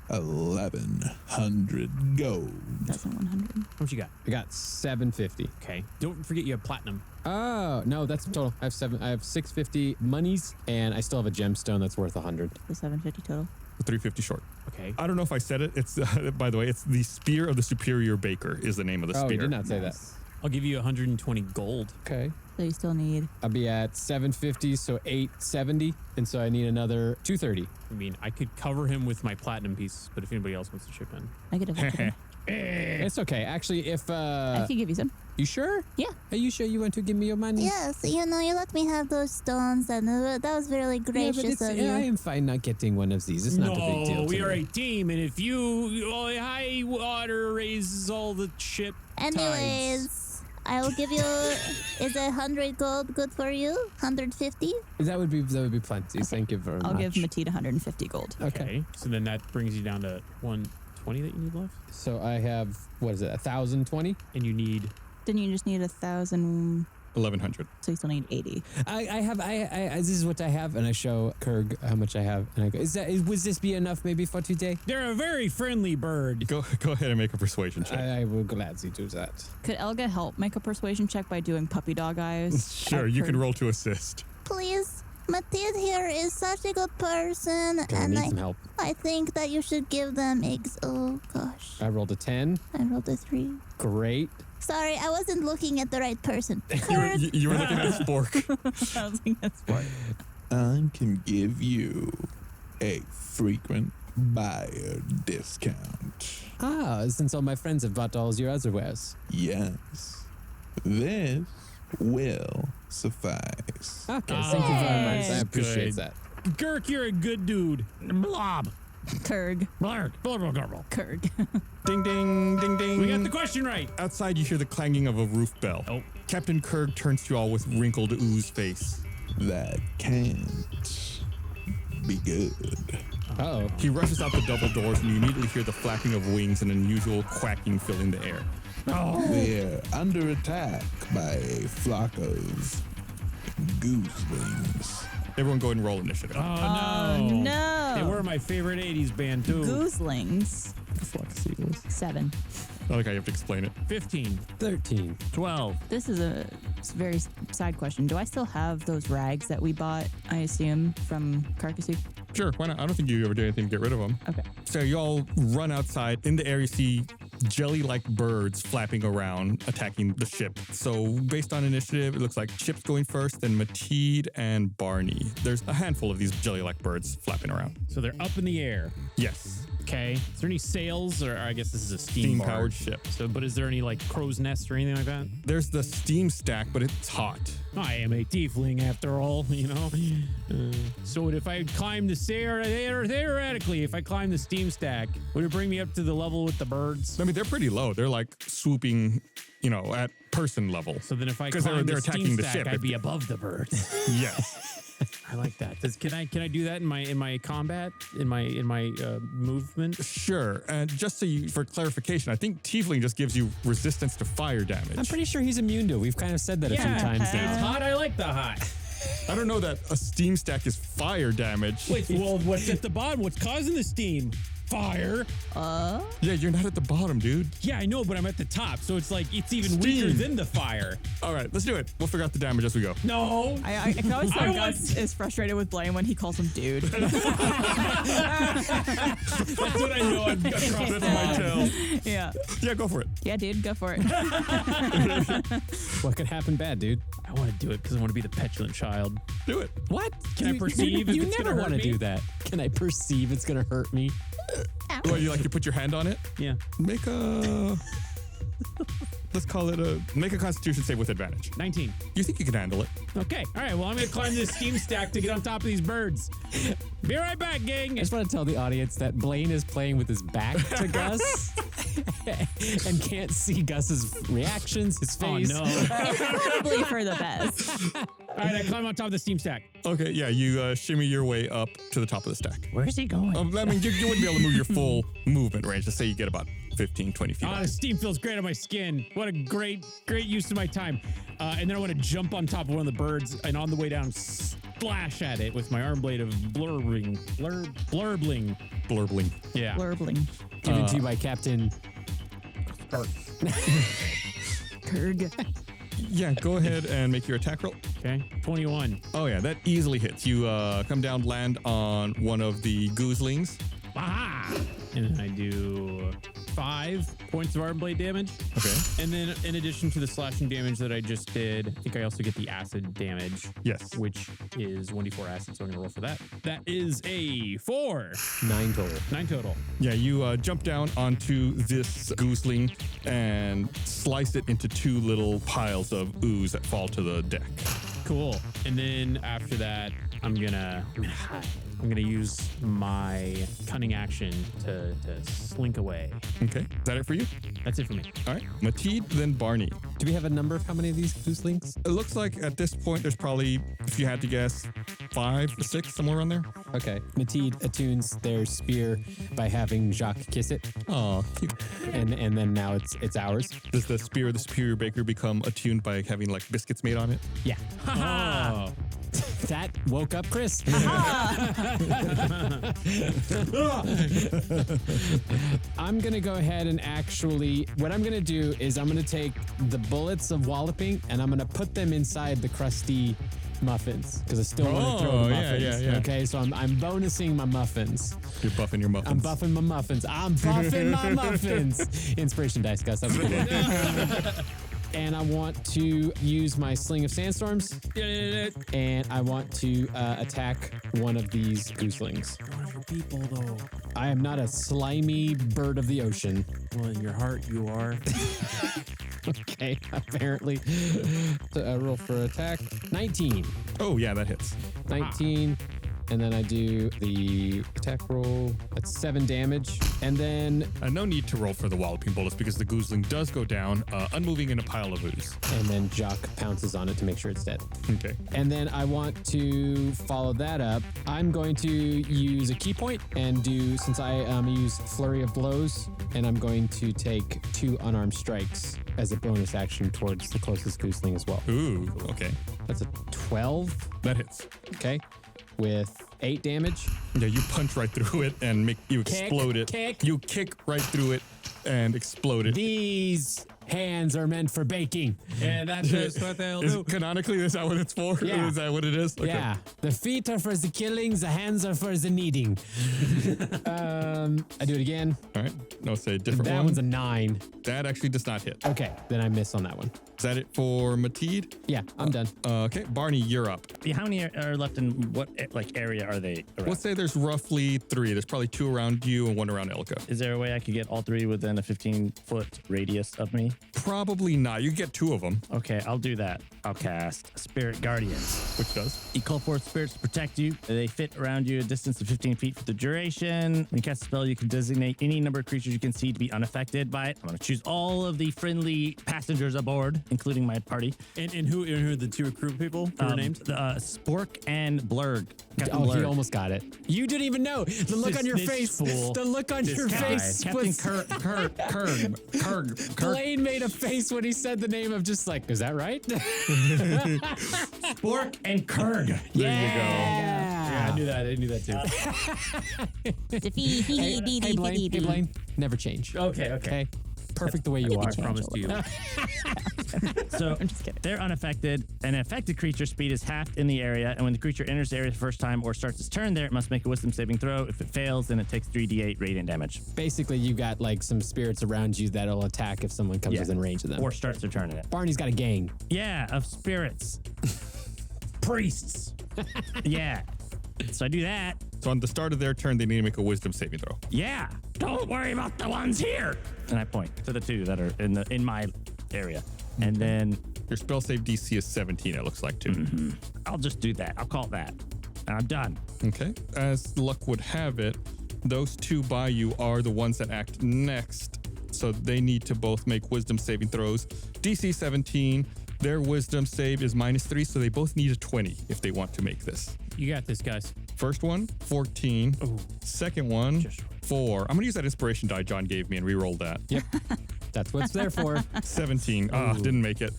1,100 gold. 1,100. How much you got? I got 750. Okay. Don't forget you have platinum. Oh no, that's total. I have 650 monies, and I still have a gemstone that's worth 100. The 750 total. 350 short. Okay. I don't know if I said it. It's by the way, it's the Spear of the Superior Baker is the name of the Oh, spear. you did not say that. I'll give you 120 gold. Okay. So you still need. I'll be at 750, so 870, and so I need another 230. I mean, I could cover him with my platinum piece, but if anybody else wants to chip in. Negative. It's okay. Actually, if I can give you some. you sure? Yeah. Are you sure you want to give me your money? Yes, you let me have those stones, and that was really Yeah, but gracious of you. I am fine not getting one of these. It's not a big deal. We to are me. a team, and if high water raises all the ship tides. Anyways, I will give you. Is 100 gold good for you? 150? That would be plenty. Okay. Thank you very much. I'll give Matita 150 gold. Okay. So then that brings you down to 120 that you need left, So I have, what is it, 1,020? and you need. Then you just need 1,000. 1,100. So you still need 80. This is what I have, and I show Kurg how much I have, and I go, would this be enough maybe for today? They're a very friendly bird. Go ahead and make a persuasion check. I will gladly do that. Could Elga help make a persuasion check by doing puppy dog eyes? Sure, you can roll to assist. Please. Matilda here is such a good person, I and need some help. I think that you should give them eggs. Oh gosh, I rolled a 10. I rolled a 3. Great. Sorry, I wasn't looking at the right person. You were looking at Spork. I was thinking that's smart. I can give you a frequent buyer discount. Ah, since all my friends have bought all your other wares. Yes, this will suffice. Okay, thank you very much. I That's appreciate good. that. Gurk, you're a good dude. Blob. Kurg. Blurk. Glrrble. Kurg. Ding, ding, ding, ding. We got the question right. Outside, you hear the clanging of a roof bell. Oh. Captain Kurg turns to you all with wrinkled ooze face. That can't be good. Uh-oh. He rushes out the double doors, and you immediately hear the flapping of wings and unusual quacking filling the air. We're under attack by a flock of gooselings. Everyone go ahead and roll initiative. Oh, no. No. They were my favorite 80s band, too. Gooselings. Flock of seagulls. 7. I like how you have to explain it. 15. 13. 12. This is a It's a very side question. Do I still have those rags that we bought, I assume, from Karcasuuk? Sure, why not? I don't think you ever did anything to get rid of them. Okay. So you all run outside. In the air, you see jelly-like birds flapping around, attacking the ship. So based on initiative, it looks like Chip's going first, then Mateed and Barney. There's a handful of these jelly-like birds flapping around. So they're up in the air. Yes. Okay. Is there any sails, or I guess this is a Steam-powered barge. ship. So, but is there any like crow's nests or anything like that? There's the steam stack, but it's hot. I am a tiefling after all, you know. So if I climb the stair, theoretically, if I climb the steam stack, would it bring me up to the level with the birds? I mean, they're pretty low. They're like swooping, you know, at person level. So then if I because climb they're the attacking steam the stack, ship. I'd be above the birds. Yes. I like that. Can I do that in my combat, in my movement? Sure. And just so for clarification, I think Tiefling just gives you resistance to fire damage. I'm pretty sure he's immune to it. We've kind of said that a few times now. It's hot. I like the hot. I don't know that a steam stack is fire damage. Wait, well, what's at the bottom? What's causing the steam? Fire. Yeah, you're not at the bottom, dude. Yeah, I know, but I'm at the top, so it's like it's even Steam. weaker than the fire. All right, let's do it. We'll figure out the damage as we go. No. I can always tell I Gus is frustrated with Blaine when he calls him dude. That's what I know. I've got across That's my tell. Yeah. Yeah, go for it. Yeah, dude, go for it. What could happen bad, dude? I want to do it because I want to be the petulant child. Do it. What? Can I perceive if You it's never gonna want hurt to me? do that. Can I perceive it's going to hurt me? Well, you put your hand on it? Yeah. Make a... Let's call it make a constitution save with advantage. 19. You think you can handle it? Okay. All right. Well, I'm going to climb this steam stack to get on top of these birds. Be right back, gang. I just want to tell the audience that Blaine is playing with his back to Gus and can't see Gus's reactions, his face. Oh, no. It's probably for the best. All right. I climb on top of the steam stack. Okay, yeah, you shimmy your way up to the top of the stack. Where's he going? I mean, you wouldn't be able to move your full movement range. Let's say you get about 15, 20 feet. Oh, the steam feels great on my skin. What a great use of my time. And then I want to jump on top of one of the birds and on the way down, splash at it with my arm blade of blrbling. Blrbling. Yeah. Blrbling. Given to you by Captain Kurg. Yeah, go ahead and make your attack roll. Okay. 21. Oh, yeah, that easily hits. You come down, land on one of the gooselings. Aha! And then I do 5 points of arm blade damage. Okay. And then in addition to the slashing damage that I just did, I think I also get the acid damage. Yes. Which is 1d4 acid, so I'm going to roll for that. That is a 4. 9 total. 9 total. Yeah, you jump down onto this gooseling and slice it into 2 little piles of ooze that fall to the deck. Cool. And then after that, I'm gonna use my cunning action to slink away. Okay. Is that it for you? That's it for me. All right. Mateed, then Barney. Do we have a number of how many of these gooselings? It looks like at this point there's probably, if you had to guess, 5 or 6, somewhere around there. Okay. Mateed attunes their spear by having Jacques kiss it. Oh, cute. And then now it's ours. Does the spear of the superior baker become attuned by having like biscuits made on it? Yeah. Oh. That woke up Chris. I'm going to go ahead and actually, what I'm going to do is I'm going to take the bullets of walloping and I'm going to put them inside the crusty muffins because I still want to throw the muffins. Yeah. Okay, so I'm bonusing my muffins. You're buffing your muffins. I'm buffing my muffins. I'm buffing my muffins. Inspiration dice, guys. That was a good one. And I want to use my Sling of Sandstorms. And I want to attack one of these gooselings. One of your people, though. I am not a slimy bird of the ocean. Well, in your heart, you are. Okay, apparently. So I roll for attack. 19. Oh, yeah, that hits. 19. And then I do the attack roll. That's 7 damage. And then... no need to roll for the walloping bullets because the gooseling does go down, unmoving in a pile of ooze. And then Jock pounces on it to make sure it's dead. Okay. And then I want to follow that up. I'm going to use a key point and do, since I use Flurry of Blows, and I'm going to take 2 unarmed strikes as a bonus action towards the closest gooseling as well. Ooh, okay. That's a 12. That hits. Okay. With 8 damage. Yeah, you punch right through it and you explode it. Kick. You kick right through it and explode it. These Hands are meant for baking. And that's just what they'll do. Canonically, is that what it's for? Yeah. Is that what it is? Okay. Yeah. The feet are for the killings, the hands are for the kneading. I do it again. All right. No, say a different That one. one's a 9. That actually does not hit. Okay, then I miss on that one. Is that it for Mateed? Yeah, I'm done. Okay, Barney, you're up. How many are left in what area are they around? Let's say there's roughly 3. There's probably 2 around you and 1 around Elka. Is there a way I could get all 3 within a 15-foot radius of me? Probably not. You get 2 of them. Okay, I'll do that. I'll cast Spirit Guardians. Which does? You call forth spirits to protect you. They fit around you a distance of 15 feet for the duration. When you cast a spell, you can designate any number of creatures you can see to be unaffected by it. I'm going to choose all of the friendly passengers aboard, including my party. And who are the 2 recruit people who are named? Spork and Blrrble. Captain Oh, he Blrrble. almost got it. You didn't even know. The look on your face. The look on your face. Captain Was, Kurg. Blaine made a face when he said the name of just like, is that right? Spork and Kurg. There you go. Yeah, I knew that too. Hey, Blaine. Never change. Okay. Perfect the way you are. I promise to you. So I'm just kidding. they're unaffected. An affected creature's speed is halved in the area, and when the creature enters the area the first time or starts its turn there, it must make a wisdom saving throw. If it fails, then it takes 3d8 radiant damage. Basically, you got like some spirits around you that'll attack if someone comes within range of them. Or starts their turn in it. Barney's got a gang. Yeah, of spirits. Priests. Yeah. So I do that. So on the start of their turn, they need to make a wisdom saving throw. Yeah. Don't worry about the ones here. And I point to the 2 that are in my area. And then Your spell save DC is 17, it looks like, too. I'll just do that. I'll call it that. And I'm done. Okay. As luck would have it, those 2 by you are the ones that act next. So they need to both make wisdom saving throws. DC 17, their wisdom save is -3, so they both need a 20 if they want to make this. You got this, guys. First one, 14. Ooh. Second one, 4. I'm going to use that inspiration die John gave me and re-roll that. Yep. That's what it's there for. 17. Didn't make it.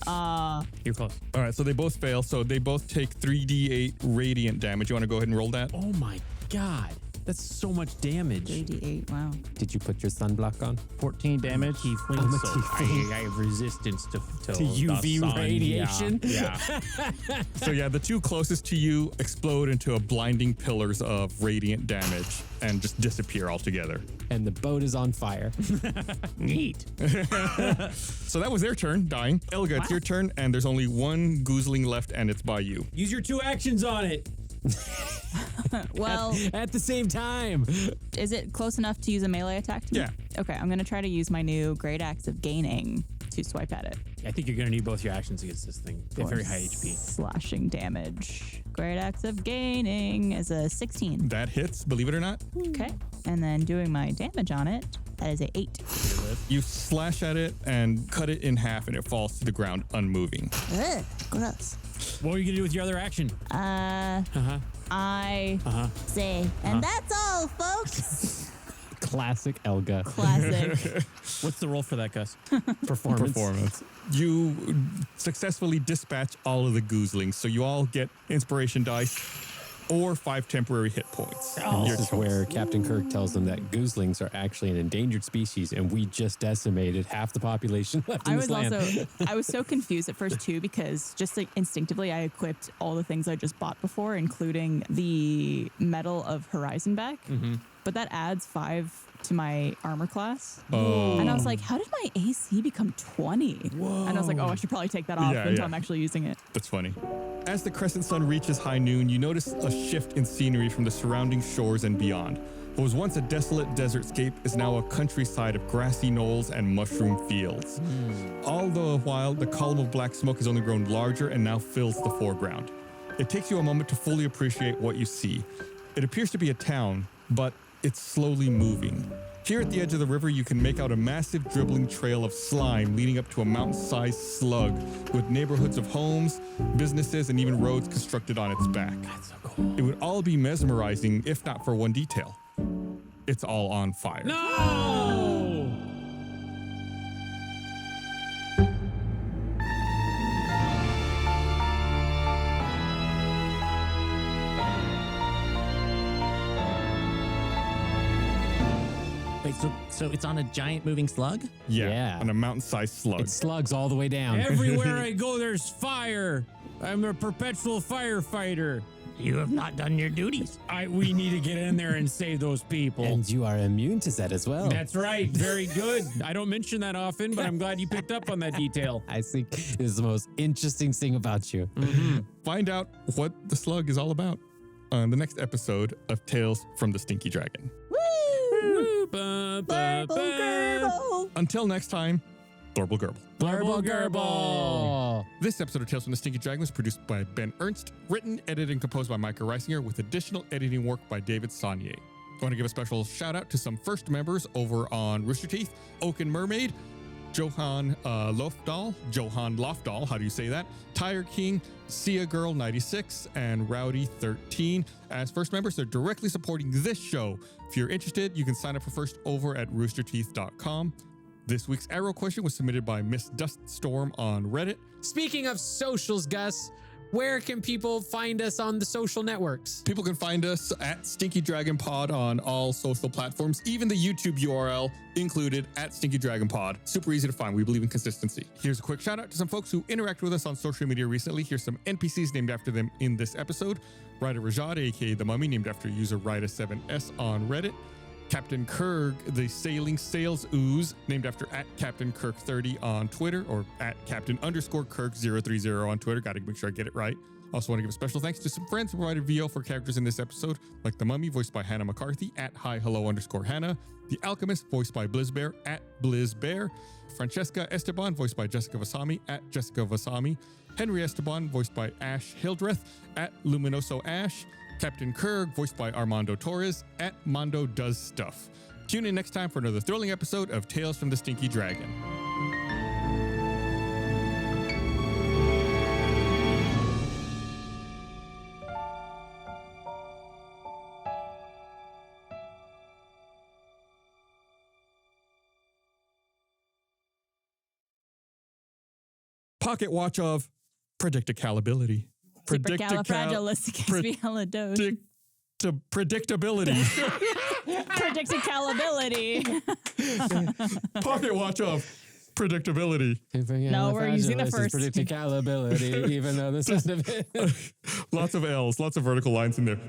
You're close. All right, so they both fail. So they both take 3d8 radiant damage. You want to go ahead and roll that? Oh my God. That's so much damage. 3d8, wow. Did you put your sunblock on? 14 damage. Tiefling, I'm a so tiefling. I have resistance to UV the sun. radiation? Yeah. So yeah, the 2 closest to you explode into a blinding pillars of radiant damage and just disappear altogether. And the boat is on fire. Neat. So that was their turn, dying. Elga, it's your turn, and there's only 1 goozling left, and it's by you. Use your 2 actions on it. Well, At the same time. is it close enough to use a melee attack to me? Yeah. Okay, I'm going to try to use my new Great Axe of Gaining to swipe at it. I think you're going to need both your actions against this thing. They have very high HP. Slashing damage. Great Axe of Gaining is a 16. That hits, believe it or not. Okay. And then doing my damage on it, that is a 8. You slash at it and cut it in half, and it falls to the ground unmoving. Ugh, gross. What are you going to do with your other action? I Say, and that's all, folks. Classic Elga. classic. What's the roll for that, Gus? Performance. You successfully dispatch all of the goozlings, so you all get inspiration dice or 5 temporary hit points. And Your this is choice. where Captain Kirk tells them that goozlings are actually an endangered species, and we just decimated half the population left in I this was land. also I was so confused at first too, because just like instinctively I equipped all the things I just bought before, including the Medal of Horizon back. But that adds 5 to my armor class. Oh. And I was like, how did my AC become 20? Whoa. And I was like, oh, I should probably take that off until I'm actually using it. That's funny. As the crescent sun reaches high noon, you notice a shift in scenery from the surrounding shores and beyond. What was once a desolate desert scape is now a countryside of grassy knolls and mushroom fields. All the while, the column of black smoke has only grown larger and now fills the foreground. It takes you a moment to fully appreciate what you see. It appears to be a town, but it's slowly moving. Here at the edge of the river, you can make out a massive dribbling trail of slime leading up to a mountain-sized slug with neighborhoods of homes, businesses, and even roads constructed on its back. That's so cool. It would all be mesmerizing if not for one detail. It's all on fire. No! Wait, so it's on a giant moving slug? Yeah. On a mountain-sized slug. It slugs all the way down. Everywhere I go, there's fire. I'm a perpetual firefighter. You have not done your duties. We need to get in there and save those people. And you are immune to that as well. That's right. Very good. I don't mention that often, but I'm glad you picked up on that detail. I think this is the most interesting thing about you. Find out what the slug is all about on the next episode of Tales from the Stinky Dragon. Glrrble. Until next time, Glrrble. Glrrble. This episode of Tales from the Stinky Dragon was produced by Ben Ernst, written, edited, and composed by Micah Reisinger, with additional editing work by David Saunier. I want to give a special shout out to some first members over on Rooster Teeth: Oaken Mermaid, Johan Lofdahl, how do you say that? Tire King, Sia Girl 96, and Rowdy 13. As first members, they're directly supporting this show. If you're interested, you can sign up for first over at roosterteeth.com. This week's arrow question was submitted by Miss Duststorm on Reddit. Speaking of socials, Gus, where can people find us on the social networks? People can find us at Stinky Dragon Pod on all social platforms, even the YouTube URL included at Stinky Dragon Pod. Super easy to find. We believe in consistency. Here's a quick shout out to some folks who interact with us on social media recently. Here's some NPCs named after them in this episode. Ryder Rajad, aka The Mummy, named after user Ryda7S on Reddit. Captain Kurg, the Sailing Sails Ooze, named after at Captain Kirk30 on Twitter, or at Captain_Kirk030 on Twitter. Got to make sure I get it right. Also want to give a special thanks to some friends who provided VO for characters in this episode, like The Mummy, voiced by Hannah McCarthy, at HiHello_Hannah, The Alchemist, voiced by Blizzbear, at BlizzBear, Francesca Esteban, voiced by Jessica Vasami, at Jessica Vasami, Henry Esteban, voiced by Ash Hildreth, at Luminoso Ash, Captain Kurg, voiced by Armando Torres, at Mondo Does Stuff. Tune in next time for another thrilling episode of Tales from the Stinky Dragon. Pocket watch of predictability. Supercalifragilisticexpialidocious. Predictability. Predictability. Pocket watch of predictability. No, we're using the first. Predictability, even though this is Lots of L's, lots of vertical lines in there.